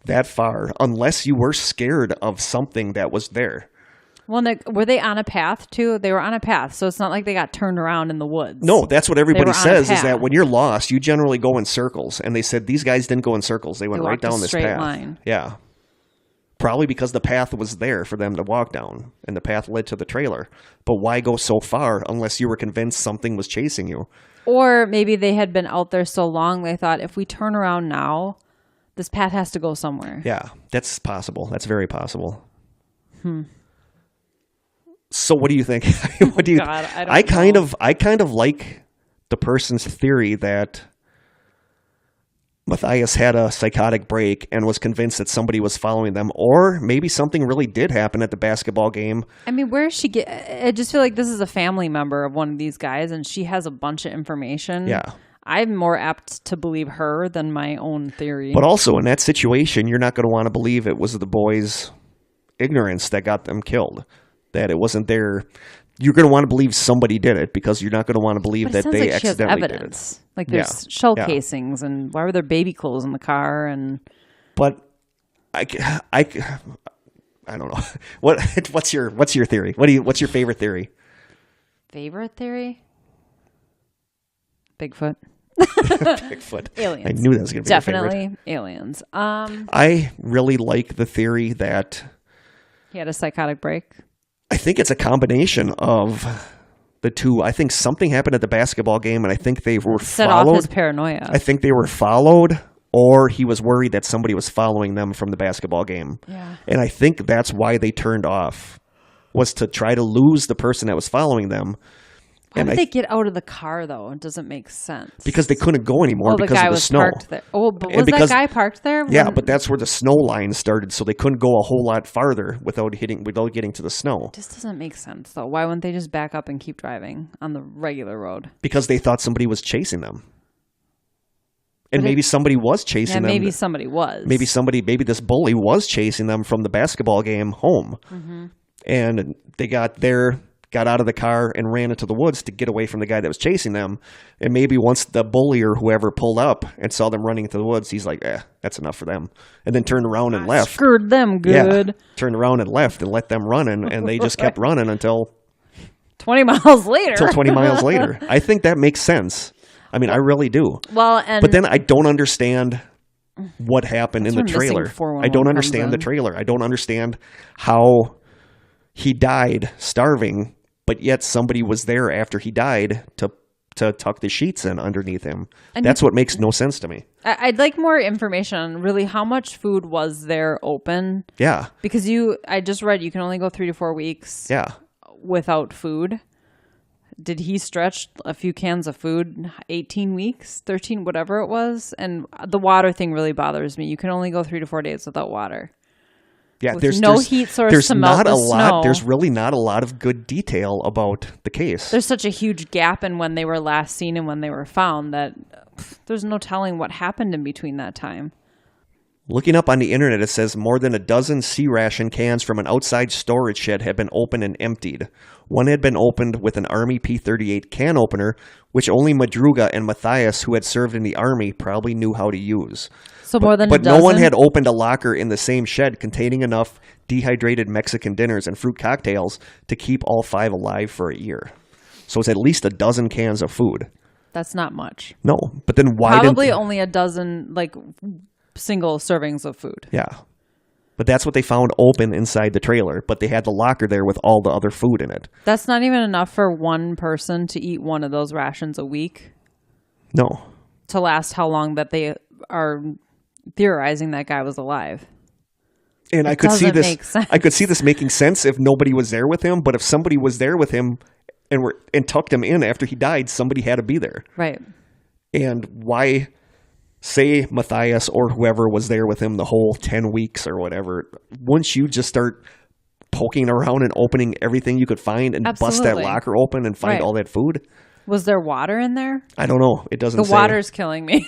that far unless you were scared of something that was there? Well, were they on a path too? They were on a path, so it's not like they got turned around in the woods. No, that's what everybody were on a says, is path. that when you're lost, you generally go in circles. And they said these guys didn't go in circles. They went right walked a down this straight path. line. Yeah. Probably because the path was there for them to walk down, and the path led to the trailer. But why go so far unless you were convinced something was chasing you? Or maybe they had been out there so long, they thought, if we turn around now, this path has to go somewhere. Yeah, that's possible. That's very possible. So what do you think? What do you? God, I don't know. I kind of like the person's theory that Matthias had a psychotic break and was convinced that somebody was following them, or maybe something really did happen at the basketball game. I mean, where is she get? I just feel like this is a family member of one of these guys, and she has a bunch of information. Yeah. I'm more apt to believe her than my own theory. But also in that situation, you're not going to want to believe it was the boys' ignorance that got them killed. That it wasn't their. You're going to want to believe somebody did it because you're not going to want to believe But it that sounds they like she has accidentally evidence. did it. Like there's shell casings, and why were there baby clothes in the car? And But I don't know. What's your theory? What's your favorite theory? favorite theory? Bigfoot. Bigfoot. Aliens. I knew that was going to be your favorite. Definitely aliens. I really like the theory that He had a psychotic break. I think it's a combination of the two. I think something happened at the basketball game, and I think they were Set followed. off his paranoia. I think they were followed, or he was worried that somebody was following them from the basketball game. Yeah. And I think that's why they turned off, was to try to lose the person that was following them. Why And would they get out of the car, though? It doesn't make sense. because they couldn't go anymore the because guy of the was snow. parked there. Oh, but And was because- that guy parked there? Yeah, When- but that's where the snow line started, so they couldn't go a whole lot farther without getting to the snow. This doesn't make sense, though. Why wouldn't they just back up and keep driving on the regular road? Because they thought somebody was chasing them. And maybe somebody was chasing them. Maybe somebody was. Maybe this bully was chasing them from the basketball game home. Mm-hmm. And they got out of the car and ran into the woods to get away from the guy that was chasing them. And maybe once the bully or whoever pulled up and saw them running into the woods, he's like, that's enough for them. And then turned around and left. Screwed them good. Yeah, turned around and left and let them run. And they just kept running until 20 miles later. 20 miles later. I think that makes sense. I mean, I really do. Well, and But then I don't understand what happened in the where missing trailer. 411 I don't comes understand the in. trailer. I don't understand how he died starving, but yet somebody was there after he died to tuck the sheets in underneath him. And That's what makes no sense to me. I'd like more information on really how much food was there open. Yeah. Because I just read you can only go 3 to 4 weeks Yeah. without food. Did he stretch a few cans of food 18 weeks, 13, whatever it was? And the water thing really bothers me. You can only go 3 to 4 days without water. Yeah, With there's no there's- heat source there's to melt not the a lot. snow. There's really not a lot of good detail about the case. There's such a huge gap in when they were last seen and when they were found that there's no telling what happened in between that time. Looking up on the internet, it says more than a dozen sea ration cans from an outside storage shed had been opened and emptied. One had been opened with an Army P-38 can opener, which only Madruga and Matthias, who had served in the Army, probably knew how to use. So more than a dozen? But no one had opened a locker in the same shed containing enough dehydrated Mexican dinners and fruit cocktails to keep all 5 alive for a year. So it's at least a dozen cans of food. That's not much. No, but then why Probably only a dozen, like, single servings of food. Yeah. But that's what they found open inside the trailer. But they had the locker there with all the other food in it. That's not even enough for one person to eat one of those rations a week. No. To last how long that they are theorizing that guy was alive. And I could see this making sense if nobody was there with him. But if somebody was there with him and tucked him in after he died, somebody had to be there. Right. And why... Say Matthias or whoever was there with him the whole 10 weeks or whatever, once you just start poking around and opening everything you could find and bust that locker open and find all that food. Was there water in there? I don't know. It doesn't say. The water's killing me.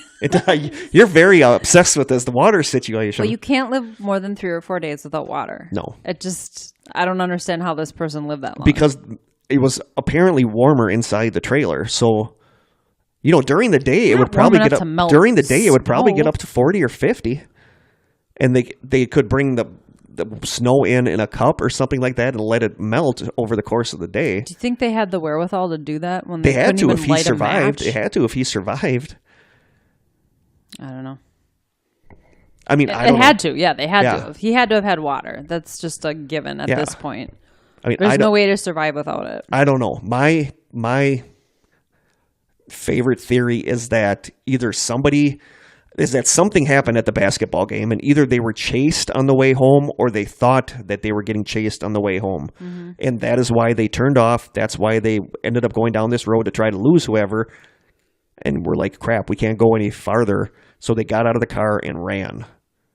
You're very obsessed with this, the water situation. Well, you can't live more than 3 or 4 days without water. No. I don't understand how this person lived that long. Because it was apparently warmer inside the trailer, so... You know, during the day it would probably get up. During the day it would probably get up to 40 or 50, and they could bring the snow in a cup or something like that and let it melt over the course of the day. Do you think they had the wherewithal to do that when they had to if he survived? They had to if he survived. I don't know. I mean, it had to. Yeah, they had to. He had to have had water. That's just a given at this point. I mean, there's no way to survive without it. I don't know. My favorite theory is that something happened at the basketball game, and either they were chased on the way home or they thought that they were getting chased on the way home. Mm-hmm. And that is why they turned off. That's why they ended up going down this road to try to lose whoever. And we're like, crap, we can't go any farther. So they got out of the car and ran.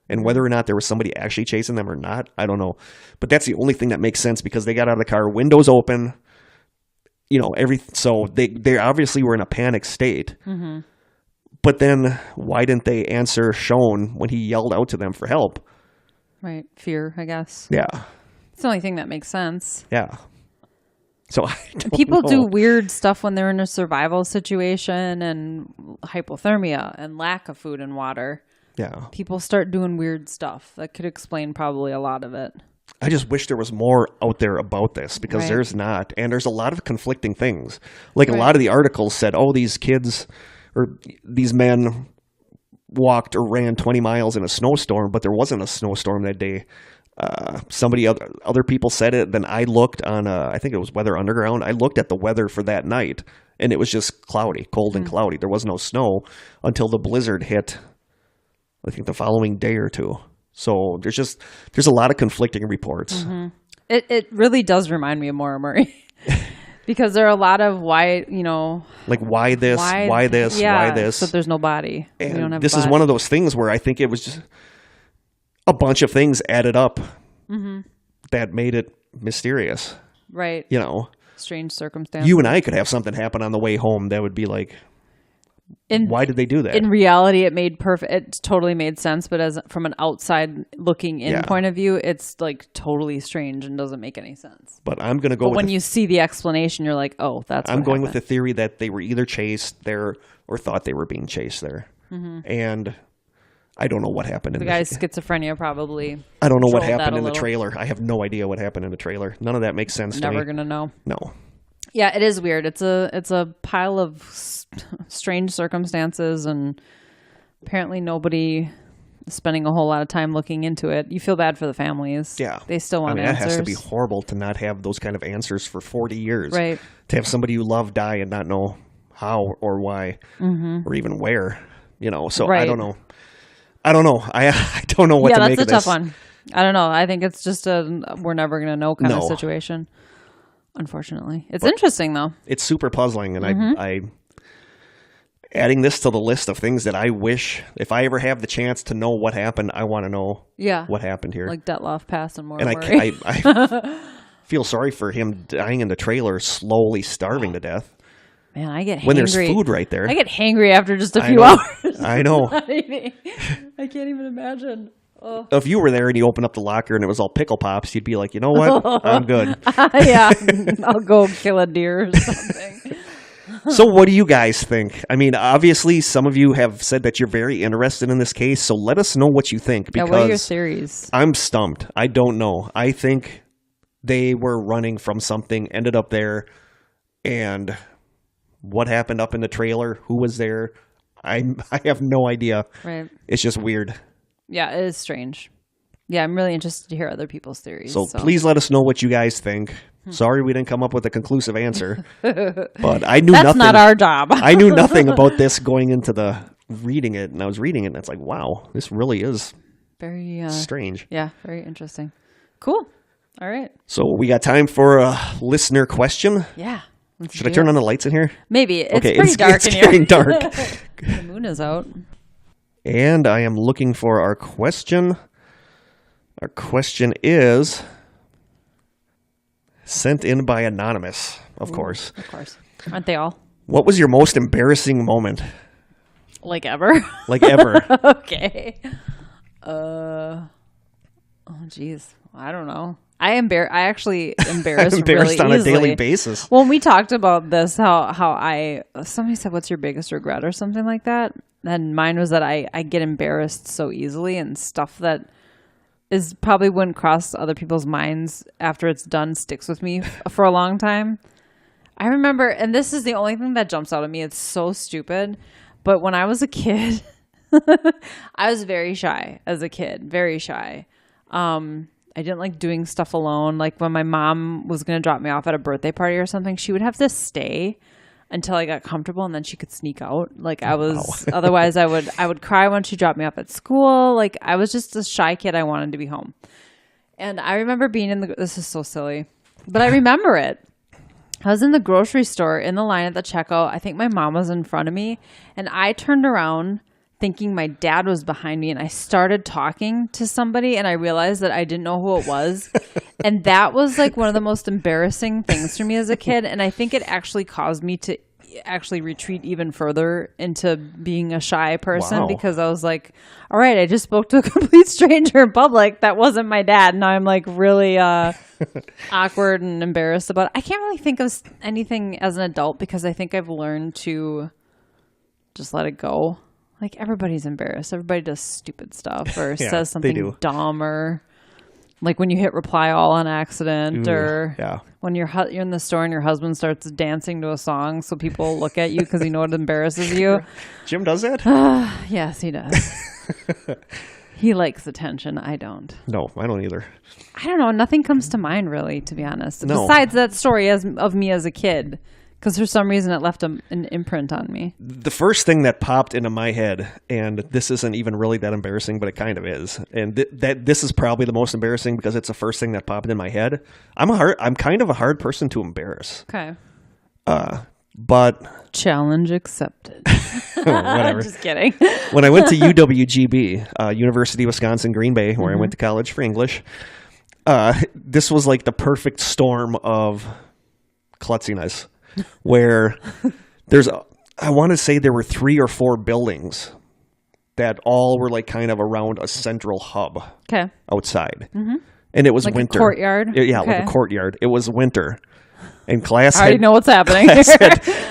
And whether or not there was somebody actually chasing them or not, I don't know. But that's the only thing that makes sense, because they got out of the car, windows open, you know, so they obviously were in a panic state. Mm-hmm. But then why didn't they answer Sean when he yelled out to them for help? Right. Fear, I guess. Yeah. It's the only thing that makes sense. Yeah. So people do weird stuff when they're in a survival situation, and hypothermia and lack of food and water. Yeah. People start doing weird stuff. That could explain probably a lot of it. I just wish there was more out there about this, because there's not. And there's a lot of conflicting things. Like a lot of the articles said, oh, these kids or these men walked or ran 20 miles in a snowstorm, but there wasn't a snowstorm that day. Other people said it. Then I looked on, I think it was Weather Underground. I looked at the weather for that night, and it was just cloudy, cold and cloudy. There was no snow until the blizzard hit, I think the following day or two. So there's a lot of conflicting reports. Mm-hmm. It really does remind me of Maura Murray. Because there are a lot of why this, why this. So there's no body. And we don't have this body. Is one of those things where I think it was just a bunch of things added up that made it mysterious. Right. You know. Strange circumstances. You and I could have something happen on the way home that would be like, why did they do that? In reality, it totally made sense, but from an outside looking in point of view, it's like totally strange and doesn't make any sense. But I'm going to go when you see the explanation, you're like, oh, that's I'm going with the theory that they were either chased there or thought they were being chased there. Mm-hmm. And I don't know what happened. The guy's schizophrenia probably. I don't know what happened in the trailer. I have no idea what happened in the trailer. None of that makes sense to me. Never going to know. No. Yeah, it is weird. It's a pile of strange circumstances, and apparently nobody is spending a whole lot of time looking into it. You feel bad for the families. Yeah. They still want answers. That has to be horrible to not have those kind of answers for 40 years. Right. To have somebody you love die and not know how or why or even where, you know. So I don't know. I don't know what to make of this. Yeah, that's a tough one. I don't know. I think it's just we're never going to know kind of situation. Unfortunately. It's interesting, though. It's super puzzling, and I adding this to the list of things that I wish, if I ever have the chance to know what happened, I want to know what happened here. Like Dyatlov Pass and more. And I feel sorry for him dying in the trailer, slowly starving to death. Man, I get hangry. When there's food right there. I get hangry after just a few hours. I know. I can't even imagine. Oh. If you were there and you opened up the locker and it was all pickle pops, you'd be like, you know what? I'm good. Yeah, I'll go kill a deer or something. So what do you guys think? I mean, obviously, some of you have said that you're very interested in this case, so let us know what you think. Because what are your theories? I'm stumped. I don't know. I think they were running from something, ended up there, and what happened up in the trailer, who was there, I have no idea. Right. It's just weird. Yeah, it is strange. Yeah, I'm really interested to hear other people's theories. So please let us know what you guys think. Sorry we didn't come up with a conclusive answer. But I knew That's nothing. not our job. I knew nothing about this going into the reading it, and I was reading it, and it's like, wow, this really is very strange. Yeah, very interesting. Cool. All right. So we got time for a listener question. Yeah. Should I turn on the lights in here? Maybe. It's pretty dark in here. It's getting dark. The moon is out. And I am looking for our question. Our question is sent in by Anonymous, of course. Of course. Aren't they all? What was your most embarrassing moment? Like ever? Like ever. Okay. Oh, geez. I don't know. I actually embarrass embarrassed really on easily. a daily basis. When we talked about this, somebody said, "What's your biggest regret?" or something like that, and mine was that I get embarrassed so easily, and stuff that is probably wouldn't cross other people's minds after it's done sticks with me for a long time. I remember, and this is the only thing that jumps out at me. It's so stupid, but when I was a kid, I was very shy as a kid, very shy. I didn't like doing stuff alone. Like when my mom was going to drop me off at a birthday party or something, she would have to stay until I got comfortable and then she could sneak out. Like I was, otherwise I would cry when she dropped me off at school. Like I was just a shy kid. I wanted to be home. And I remember being this is so silly, but I remember it. I was in the grocery store in the line at the checkout. I think my mom was in front of me and I turned around thinking my dad was behind me, and I started talking to somebody and I realized that I didn't know who it was. And that was like one of the most embarrassing things for me as a kid. And I think it actually caused me to actually retreat even further into being a shy person. Wow. Because I was like, all right, I just spoke to a complete stranger in public. That wasn't my dad. Now I'm like really awkward and embarrassed about it. I can't really think of anything as an adult because I think I've learned to just let it go. Like, everybody's embarrassed. Everybody does stupid stuff or says something dumb, or like when you hit reply all on accident. Ooh, or when you're in the store and your husband starts dancing to a song so people look at you because you know it embarrasses you. Jim does that? Yes, he does. He likes attention. I don't. No, I don't either. I don't know. Nothing comes to mind, really, to be honest. No. Besides that story of me as a kid. Because for some reason it left an imprint on me. The first thing that popped into my head, and this isn't even really that embarrassing, but it kind of is, and this is probably the most embarrassing because it's the first thing that popped in my head. I'm kind of a hard person to embarrass. Okay. But challenge accepted. Whatever. Just kidding. When I went to UWGB, University of Wisconsin Green Bay, where I went to college for English, this was like the perfect storm of klutziness. Where I want to say there were 3 or 4 buildings that all were like kind of around a central hub outside. Mm-hmm. And it was like winter. A courtyard? Like a courtyard. It was winter. And class I already know what's happening.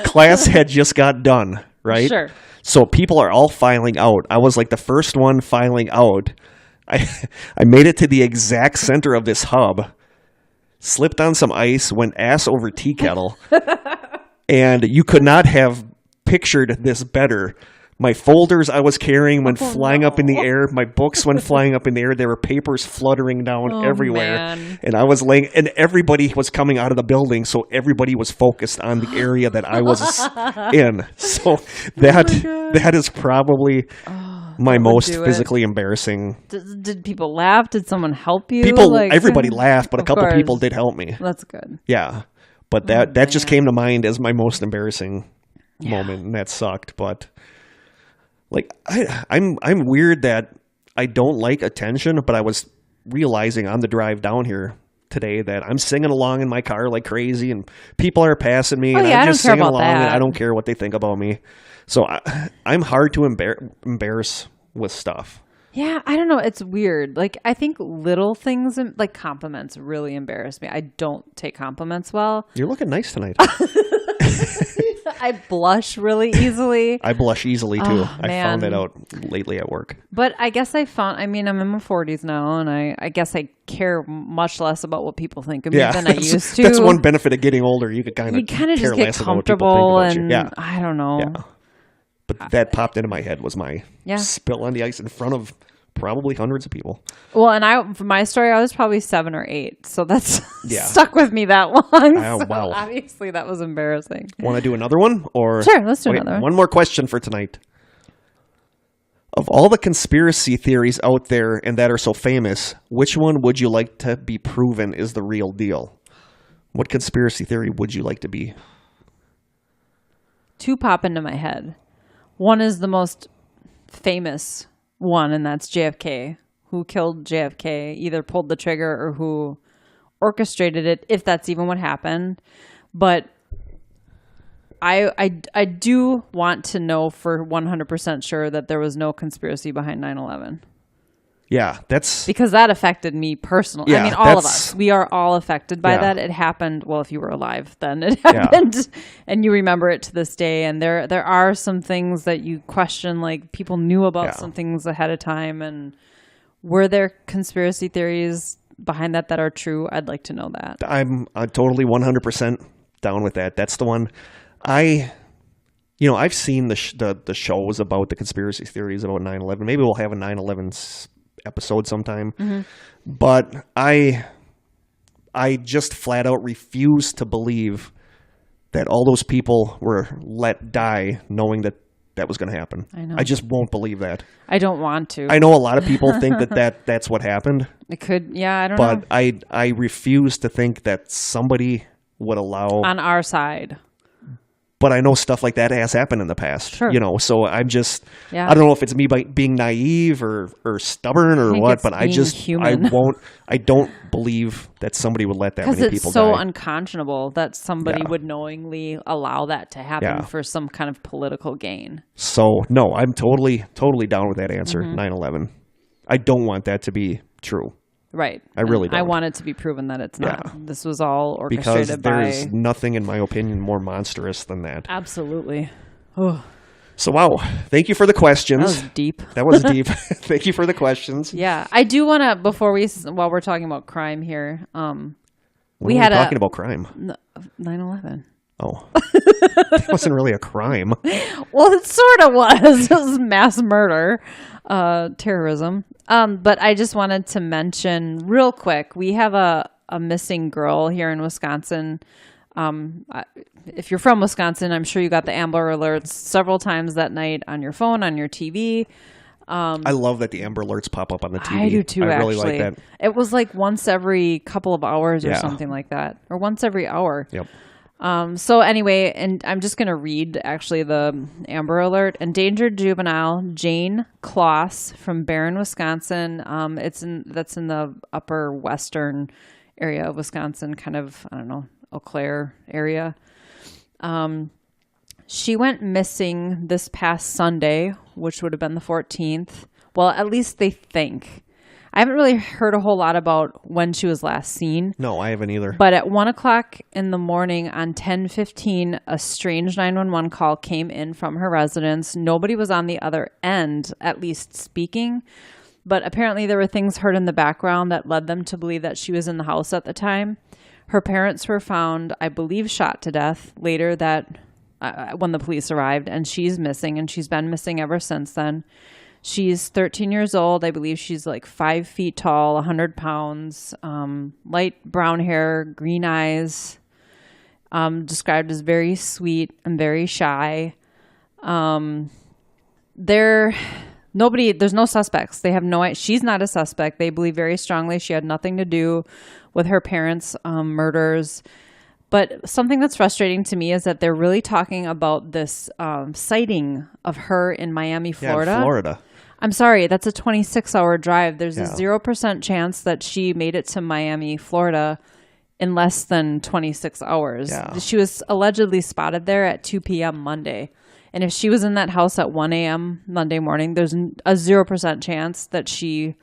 Class had just got done, right? Sure. So people are all filing out. I was like the first one filing out. I made it to the exact center of this hub. Slipped on some ice, went ass over tea kettle, and you could not have pictured this better. My folders I was carrying went flying up in the air. My books went flying up in the air. There were papers fluttering down everywhere. Man. And I was laying, and everybody was coming out of the building, so everybody was focused on the area that I was in. So that is probably my most physically embarrassing. Did people laugh? Did someone help you? Everybody laughed, but a couple people did help me. That's good. Yeah, but that just came to mind as my most embarrassing moment, and that sucked. But like, I'm weird that I don't like attention, but I was realizing on the drive down here, today that I'm singing along in my car like crazy, and people are passing me, and yeah, I'm just singing along, that. and I don't care what they think about me. So I'm hard to embarrass with stuff. Yeah, I don't know. It's weird. Like, I think little things, like compliments, really embarrass me. I don't take compliments well. You're looking nice tonight. I blush really easily. I blush easily, too. Oh, I found that out lately at work. But I guess I'm in my 40s now, and I guess I care much less about what people think of me than I used to. That's one benefit of getting older. You could kind of just get comfortable, and I don't know. Yeah. But that popped into my head was my spill on the ice in front of probably hundreds of people. Well, and for my story, I was probably 7 or 8, so that's stuck with me that long. So wow. Obviously, that was embarrassing. Want to do another one? Or sure, let's do another one. One more question for tonight. Of all the conspiracy theories out there and that are so famous, which one would you like to be proven is the real deal? What conspiracy theory would you like to be? 2 pop into my head. One is the most famous one, and that's JFK. Who killed JFK, either pulled the trigger or who orchestrated it, if that's even what happened. But I do want to know for 100% sure that there was no conspiracy behind 9/11. Yeah, that's... Because that affected me personally. Yeah, all of us. We are all affected by that. It happened, well, if you were alive then, it happened. And you remember it to this day. And there are some things that you question, like people knew about some things ahead of time. And were there conspiracy theories behind that are true? I'd like to know that. I'm totally 100% down with that. That's the one. I've seen the shows about the conspiracy theories about 9/11. Maybe we'll have a 9/11 episode sometime. Mm-hmm. But I just flat out refuse to believe that all those people were let die knowing that was going to happen. I know. I just won't believe that. I don't want to. I know a lot of people think that's what happened. It could, I don't know. But I refuse to think that somebody would allow... On our side. But I know stuff like that has happened in the past, sure. So I'm just, I don't know if it's me being naive or stubborn or what, but I don't believe that somebody would let that many people die. Because it's so unconscionable that somebody would knowingly allow that to happen for some kind of political gain. So, no, I'm totally down with that answer, 9/11. I don't want that to be true. Right. I really don't. I want it to be proven that it's not. Yeah. This was all orchestrated by... Because there's nothing, in my opinion, more monstrous than that. Absolutely. Oh. So, wow. Thank you for the questions. That was deep. That was deep. Thank you for the questions. Yeah. I do want to, while we're talking about crime here, we had talking about crime? 9/11. Oh. That wasn't really a crime. Well, it sort of was. It was mass murder, terrorism. But I just wanted to mention real quick, we have a missing girl here in Wisconsin. If you're from Wisconsin, I'm sure you got the Amber Alerts several times that night on your phone, on your TV. I love that the Amber Alerts pop up on the TV. I do too, I really like that. It was like once every couple of hours or something like that, or once every hour. Yep. So anyway, and I'm just going to read actually the Amber Alert. Endangered juvenile Jane Kloss from Barron, Wisconsin. That's in the upper western area of Wisconsin, kind of, I don't know, Eau Claire area. She went missing this past Sunday, which would have been the 14th. Well, at least they think. I haven't really heard a whole lot about when she was last seen. No, I haven't either. But at 1 o'clock in the morning on 10/15, a strange 911 call came in from her residence. Nobody was on the other end, at least speaking. But apparently there were things heard in the background that led them to believe that she was in the house at the time. Her parents were found, I believe, shot to death later when the police arrived. And she's missing, and she's been missing ever since then. She's 13 years old. I believe she's like 5 feet tall, 100 pounds, light brown hair, green eyes, described as very sweet and very shy. There's no suspects. They have no, she's not a suspect. They believe very strongly she had nothing to do with her parents' murders. But something that's frustrating to me is that they're really talking about this sighting of her in Miami, Florida. Yeah, in Florida. I'm sorry, that's a 26-hour drive. There's a Yeah. 0% chance that she made it to Miami, Florida in less than 26 hours. Yeah. She was allegedly spotted there at 2 p.m. Monday. And if she was in that house at 1 a.m. Monday morning, there's a 0% chance that she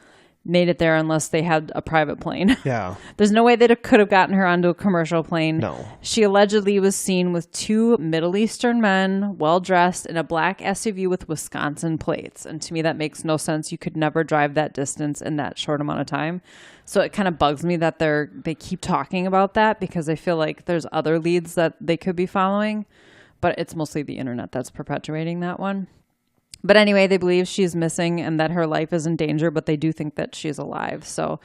made it there unless they had a private plane. Yeah. There's no way that it could have gotten her onto a commercial plane. No. She allegedly was seen with 2 Middle Eastern men, well-dressed, in a black SUV with Wisconsin plates. And to me, that makes no sense. You could never drive that distance in that short amount of time. So it kind of bugs me that they keep talking about that, because I feel like there's other leads that they could be following. But it's mostly the internet that's perpetuating that one. But anyway, they believe she's missing and that her life is in danger, but they do think that she's alive. So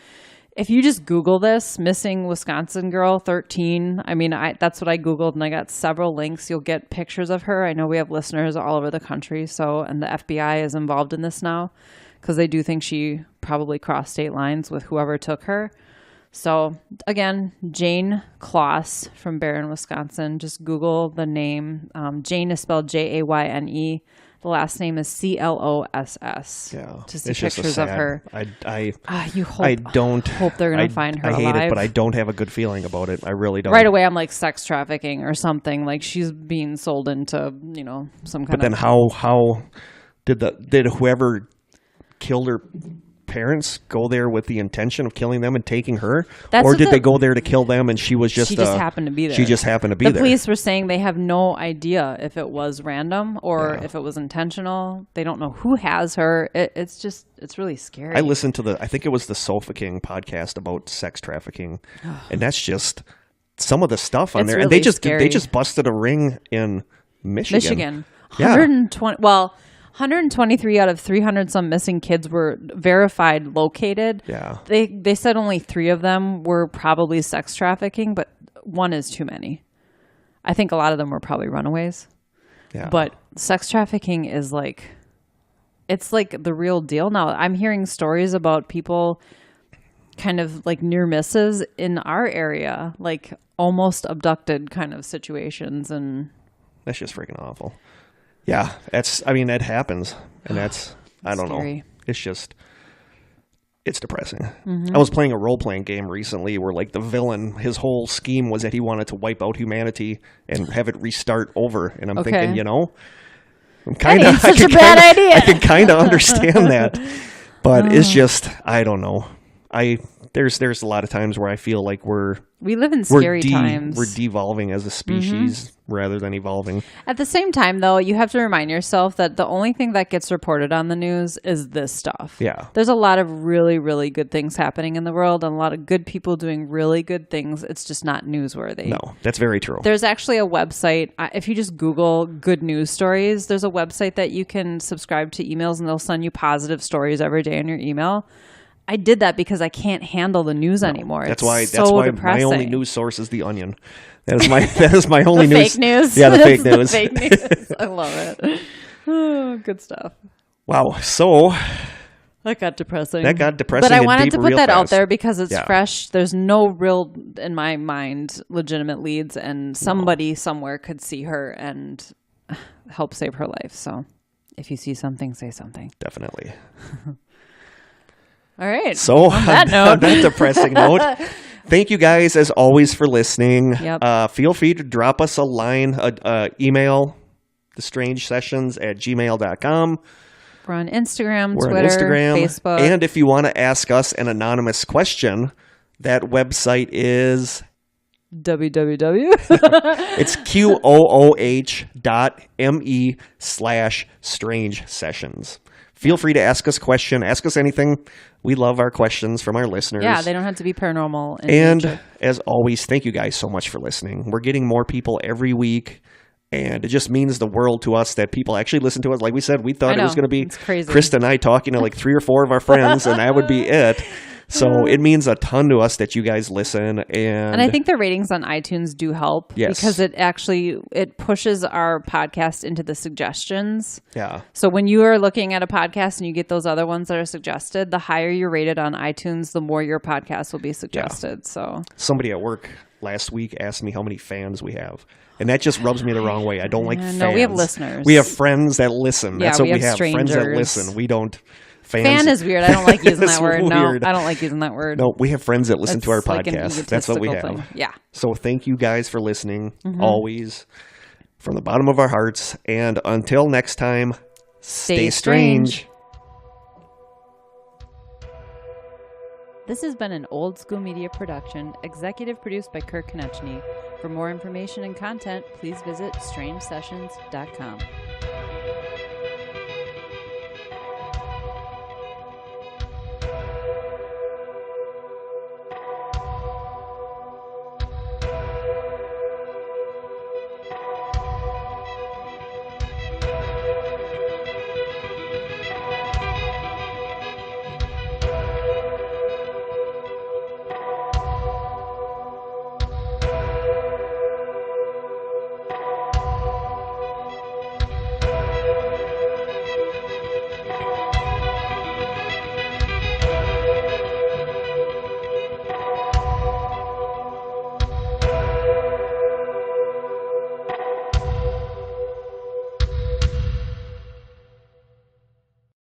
if you just Google this, missing Wisconsin girl, 13, I mean, that's what I Googled, and I got several links. You'll get pictures of her. I know we have listeners all over the country, and the FBI is involved in this now because they do think she probably crossed state lines with whoever took her. So again, Jane Kloss from Barron, Wisconsin. Just Google the name. Jane is spelled Jayne. The last name is Closs. Yeah. To see pictures of her. You hope, I don't hope they're going to find her I hate alive. it, but I don't have a good feeling about it. I really don't. Right away, I'm like sex trafficking or something. Like she's being sold into, some kind But then how did whoever killed her parents go there with the intention of killing them and taking her? Or did they go there to kill them and she just happened to be there? She just happened to be there. The police were saying they have no idea if it was random or if it was intentional. They don't know who has her. It's really scary. I listened to I think it was the Sofa King podcast about sex trafficking, and that's just some of the stuff on there. Really and they scary. just busted a ring in Michigan. Yeah. 123 out of 300 some missing kids were verified located. Yeah. They said only 3 of them were probably sex trafficking, but 1 is too many. I think a lot of them were probably runaways. Yeah. But sex trafficking is it's like the real deal now. I'm hearing stories about people kind of like near misses in our area, like almost abducted kind of situations, and that's just freaking awful. Yeah, that happens, and that's, I don't know. It's depressing. Mm-hmm. I was playing a role-playing game recently where, like, the villain, his whole scheme was that he wanted to wipe out humanity and have it restart over, and I'm thinking, I can kind of understand that, but it's just, I don't know. There's a lot of times where I feel like we live in scary times. We're devolving as a species rather than evolving. At the same time, though, you have to remind yourself that the only thing that gets reported on the news is this stuff. Yeah. There's a lot of really, really good things happening in the world and a lot of good people doing really good things. It's just not newsworthy. No, that's very true. There's actually a website. If you just Google good news stories, there's a website that you can subscribe to emails and they'll send you positive stories every day in your email. I did that because I can't handle the news anymore. That's why depressing. My only news source is The Onion. That is my only news. Fake news. Yeah, the fake news. The fake news. I love it. Oh, good stuff. Wow. So that got depressing. But I wanted to put that out there because it's Yeah. fresh. There's no real, in my mind, legitimate leads, and somebody somewhere could see her and help save her life. So if you see something, say something. Definitely. All right. So on that depressing note, thank you guys as always for listening. Yep. Feel free to drop us a line, email, thestrangesessions@gmail.com. We're on Instagram, We're Twitter, on Instagram, Facebook. and if you want to ask us an anonymous question, that website is www. It's QOOH.me/strange sessions. Feel free to ask us a question. Ask us anything. We love our questions from our listeners. Yeah, they don't have to be paranormal. And as always, thank you guys so much for listening. We're getting more people every week, and it just means the world to us that people actually listen to us. Like we said, we thought it was going to be Krista and I talking to like 3 or 4 of our friends, and that would be it. So it means a ton to us that you guys listen. And I think the ratings on iTunes do help. Yes. Because it pushes our podcast into the suggestions. Yeah. So when you are looking at a podcast and you get those other ones that are suggested, the higher you're rated on iTunes, the more your podcast will be suggested. Yeah. So somebody at work last week asked me how many fans we have. And that just rubs me the wrong way. I don't like fans. No, we have listeners. We have friends that listen. Yeah, That's what we have Friends that strangers. listen. We don't. Fans. Fan is weird. I don't like using that word. Weird. No, I don't like using that word. No, we have friends that listen to our like podcast. That's what we have. thing. Yeah. So thank you guys for listening, always, from the bottom of our hearts. And until next time, stay strange. This has been an Old School Media production, executive produced by Kurt Konechny. For more information and content, please visit strangesessions.com.